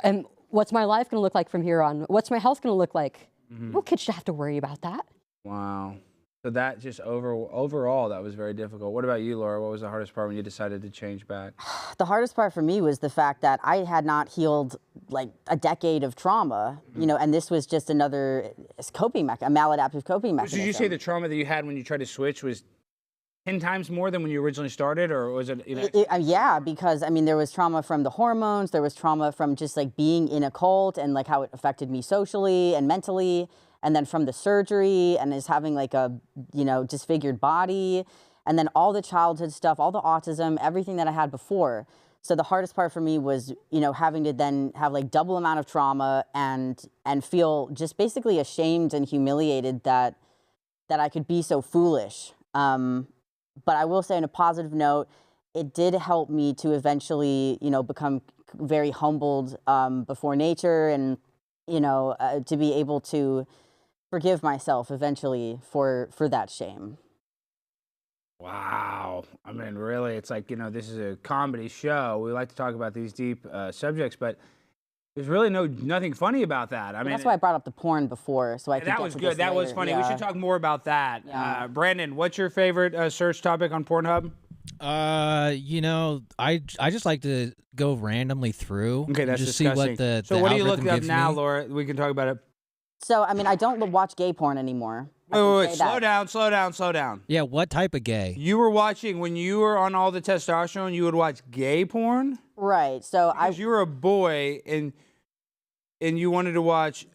And what's my life going to look like from here on? What's my health going to look like? No kid should have to worry about that. Wow. So that just overall, that was very difficult. What about you, Laura? What was the hardest part when you decided to change back? The hardest part for me was the fact that I had not healed like a decade of trauma, and this was just another coping a maladaptive coping mechanism. Did you say the trauma that you had when you tried to switch was 10 times more than when you originally started, or was it? Yeah, because I mean, there was trauma from the hormones, there was trauma from just like being in a cult and like how it affected me socially and mentally, and then from the surgery and is having like a disfigured body, and then all the childhood stuff, all the autism, everything that I had before. So the hardest part for me was having to then have like double amount of trauma and feel just basically ashamed and humiliated that I could be so foolish. But I will say, on a positive note, it did help me to eventually, become very humbled before nature, and to be able to forgive myself eventually for that shame. Wow. I mean, really, it's like, this is a comedy show. We like to talk about these deep subjects, but there's really nothing funny about that. I mean, that's why I brought up the porn before, so I could that get was to good. this That was later. funny. Yeah. We should talk more about that. Yeah. Brandon, what's your favorite search topic on Pornhub? I just like to go randomly through. Okay, that's and just disgusting. see what the So what are you algorithm looking up gives now, me. Laura? We can talk about it. So, I mean, I don't watch gay porn anymore. Wait. Slow down. Yeah, what type of gay? You were watching, when you were on all the testosterone, you would watch gay porn? Right. So because you were a boy and you wanted to watch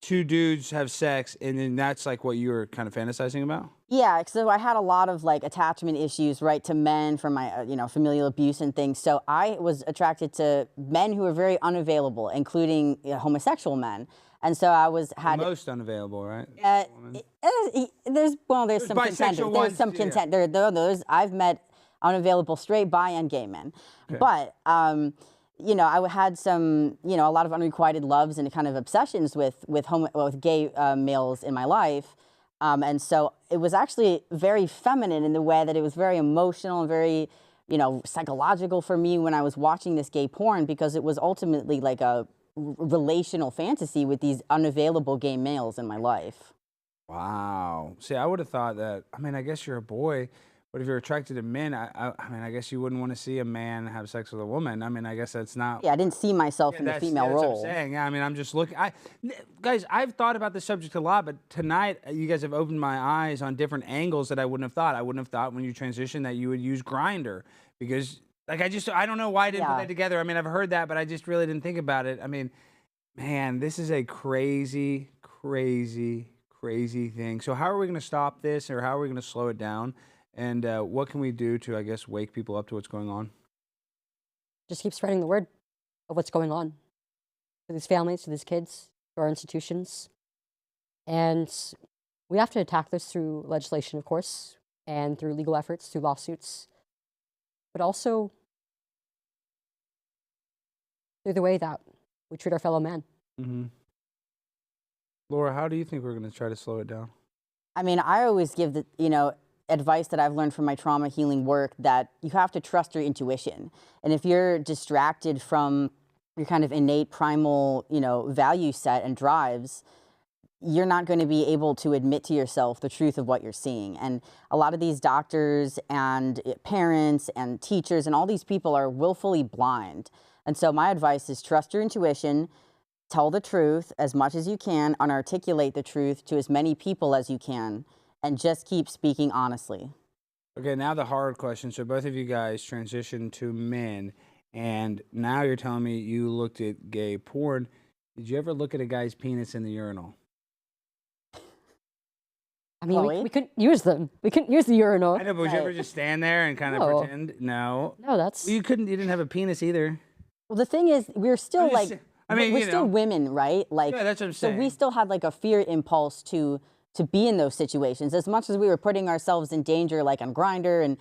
two dudes have sex, and then that's like what you were kind of fantasizing about? Yeah, so I had a lot of like attachment issues, right, to men from my, familial abuse and things. So I was attracted to men who were very unavailable, including homosexual men. And so I had most unavailable, right? There's some contenders. There's some content. There's I've met unavailable straight, bi, and gay men, but I had some a lot of unrequited loves and kind of obsessions with gay males in my life, and so it was actually very feminine in the way that it was very emotional and very psychological for me when I was watching this gay porn, because it was ultimately like a relational fantasy with these unavailable gay males in my life. Wow. See, I would have thought that. I mean, I guess you're a boy, but if you're attracted to men, I mean, I guess you wouldn't want to see a man have sex with a woman. I mean, I guess that's not. Yeah, I didn't see myself in the female role. That's what I'm saying. Yeah, I mean, I'm just looking. Guys, I've thought about this subject a lot, but tonight you guys have opened my eyes on different angles that I wouldn't have thought. I wouldn't have thought when you transition that you would use Grindr, because. Like, I don't know why I didn't put that together. I mean, I've heard that, but I just really didn't think about it. I mean, man, this is a crazy, crazy, crazy thing. So how are we going to stop this, or how are we going to slow it down? And what can we do to, I guess, wake people up to what's going on? Just keep spreading the word of what's going on to these families, to these kids, to our institutions. And we have to attack this through legislation, of course, and through legal efforts, through lawsuits, but also through the way that we treat our fellow man. Mm-hmm. Laura, how do you think we're going to try to slow it down? I mean, I always give the, advice that I've learned from my trauma healing work, that you have to trust your intuition. And if you're distracted from your kind of innate primal, value set and drives, you're not going to be able to admit to yourself the truth of what you're seeing. And a lot of these doctors and parents and teachers and all these people are willfully blind. And so my advice is trust your intuition, tell the truth as much as you can, and articulate the truth to as many people as you can, and just keep speaking honestly. Okay, now the hard question. So both of you guys transitioned to men, and now you're telling me you looked at gay porn. Did you ever look at a guy's penis in the urinal? I mean, we couldn't use them. We couldn't use the urinal. I know, but would you ever just stand there and kind of pretend? No. No, that's... You couldn't. You didn't have a penis either. Well, the thing is, we're still we're still women, right? Like, yeah, that's what I'm saying. So we still had like a fear impulse to be in those situations, as much as we were putting ourselves in danger, like on Grindr, and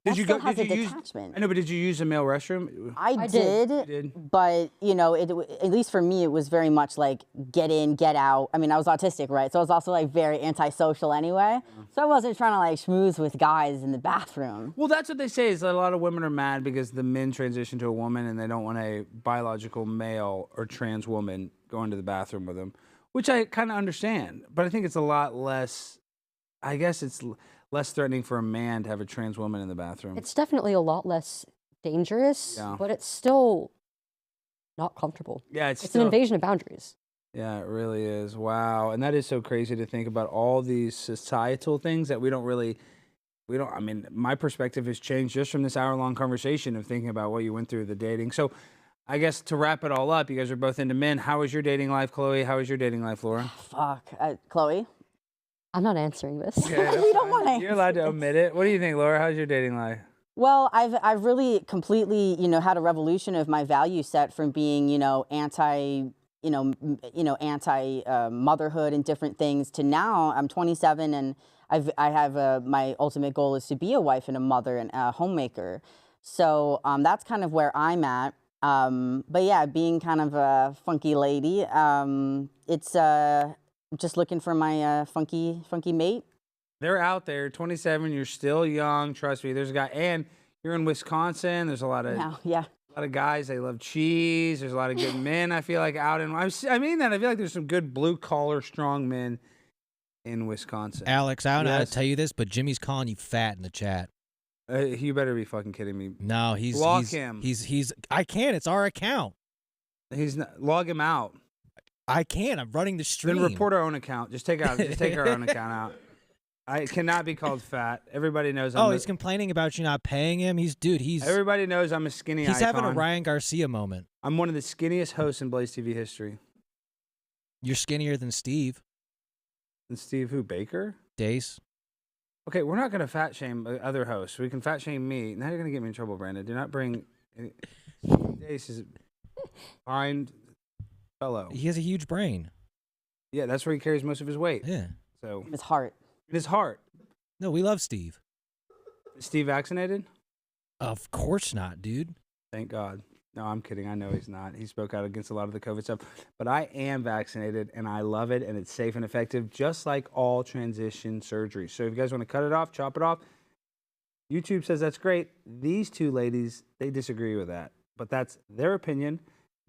that still has a detachment. I know, but did you use a male restroom? I did. You did. But at least for me, it was very much like get in, get out. I mean, I was autistic, right? So I was also like very antisocial anyway. So I wasn't trying to like schmooze with guys in the bathroom. Well, that's what they say, is that a lot of women are mad because the men transition to a woman and they don't want a biological male or trans woman going to the bathroom with them, which I kind of understand. But I think it's a lot less, I guess it's less threatening for a man to have a trans woman in the bathroom. It's definitely a lot less dangerous, but it's still not comfortable. Yeah, it's an invasion of boundaries. Yeah, it really is. Wow. And that is so crazy to think about, all these societal things that I mean, my perspective has changed just from this hour-long conversation of thinking about what you went through, the dating. So I guess to wrap it all up, you guys are both into men. How was your dating life, Chloe? How was your dating life, Laura? Chloe? I'm not answering this. Okay, we don't want to. You're allowed to omit it. What do you think, Laura? How's your dating life? Well, I've really completely, had a revolution of my value set from being, anti motherhood and different things, to now I'm 27 and I have my ultimate goal is to be a wife and a mother and a homemaker. So that's kind of where I'm at. But yeah, being kind of a funky lady, it's just looking for my funky mate. They're out there, 27. You're still young. Trust me. There's a guy, and you're in Wisconsin. There's a lot of a lot of guys. They love cheese. There's a lot of good men. I feel like out in. I mean that. I feel like there's some good blue collar, strong men in Wisconsin. Alex, I don't know how to tell you this, but Jimmy's calling you fat in the chat. You better be fucking kidding me. No, block him. He's. I can't. It's our account. He's not. Log him out. I can't. I'm running the stream. Then report our own account. Just take our own account out. I cannot be called fat. Everybody knows. He's complaining about you not paying him. Everybody knows I'm a skinny. He's icon. having a Ryan Garcia moment. I'm one of the skinniest hosts in Blaze TV history. You're skinnier than Steve. And Steve who? Baker? Dace. Okay, we're not gonna fat shame other hosts. We can fat shame me. Now you're gonna get me in trouble, Brandon. Do not bring. Dace is fine fellow. He has a huge brain. Yeah, that's where he carries most of his weight. Yeah. So His heart. in his heart. No, we love Steve. Is Steve vaccinated? Of course not, dude. Thank God. No, I'm kidding. I know he's not. He spoke out against a lot of the COVID stuff. But I am vaccinated, and I love it, and it's safe and effective, just like all transition surgery. So if you guys want to cut it off, chop it off, YouTube says that's great. These two ladies, they disagree with that. But that's their opinion,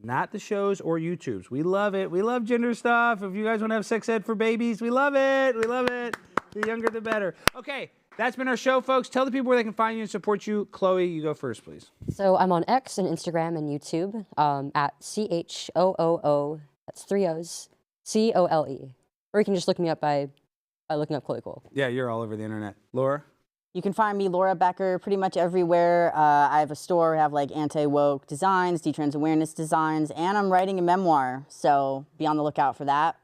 not the show's or YouTube's. We love it. We love gender stuff. If you guys want to have sex ed for babies, we love it. We love it. The younger, the better. Okay. That's been our show, folks. Tell the people where they can find you and support you. Chloe, you go first, please. So I'm on X and Instagram and YouTube at CHOOO. That's 3 O's. COLE. Or you can just look me up by looking up Chloe Cole. Yeah, you're all over the internet. Laura? You can find me, Laura Becker, pretty much everywhere. I have a store. I have like anti-woke designs, detrans awareness designs, and I'm writing a memoir. So be on the lookout for that.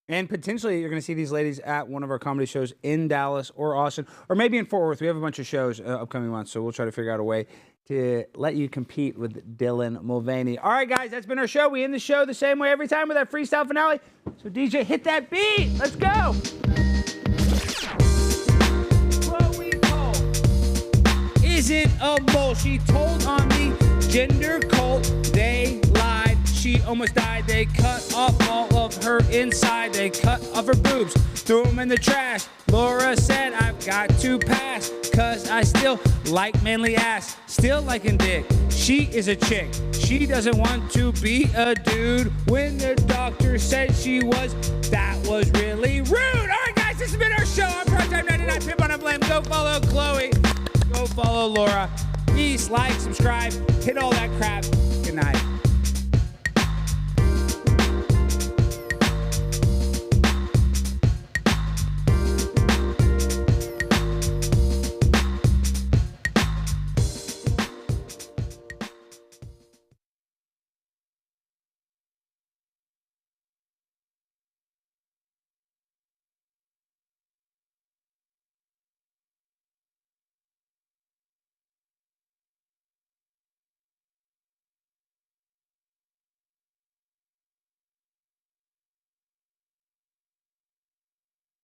And potentially, you're going to see these ladies at one of our comedy shows in Dallas or Austin, or maybe in Fort Worth. We have a bunch of shows upcoming months, so we'll try to figure out a way to let you compete with Dylan Mulvaney. All right, guys, that's been our show. We end the show the same way every time with that freestyle finale. So, DJ, hit that beat. Let's go. Chloe Cole isn't a bull. She told on me, gender cult, they lied. She almost died. They cut off all of her inside. They cut off her boobs, threw them in the trash. Laura said, I've got to pass, cause I still like manly ass, still liking dick. She is a chick. She doesn't want to be a dude. When the doctor said she was, that was really rude. All right, guys, this has been our show. I'm Primetime 99 Pip on a Blame. Go follow Chloe. Go follow Laura. Peace, like, subscribe, hit all that crap. Good night.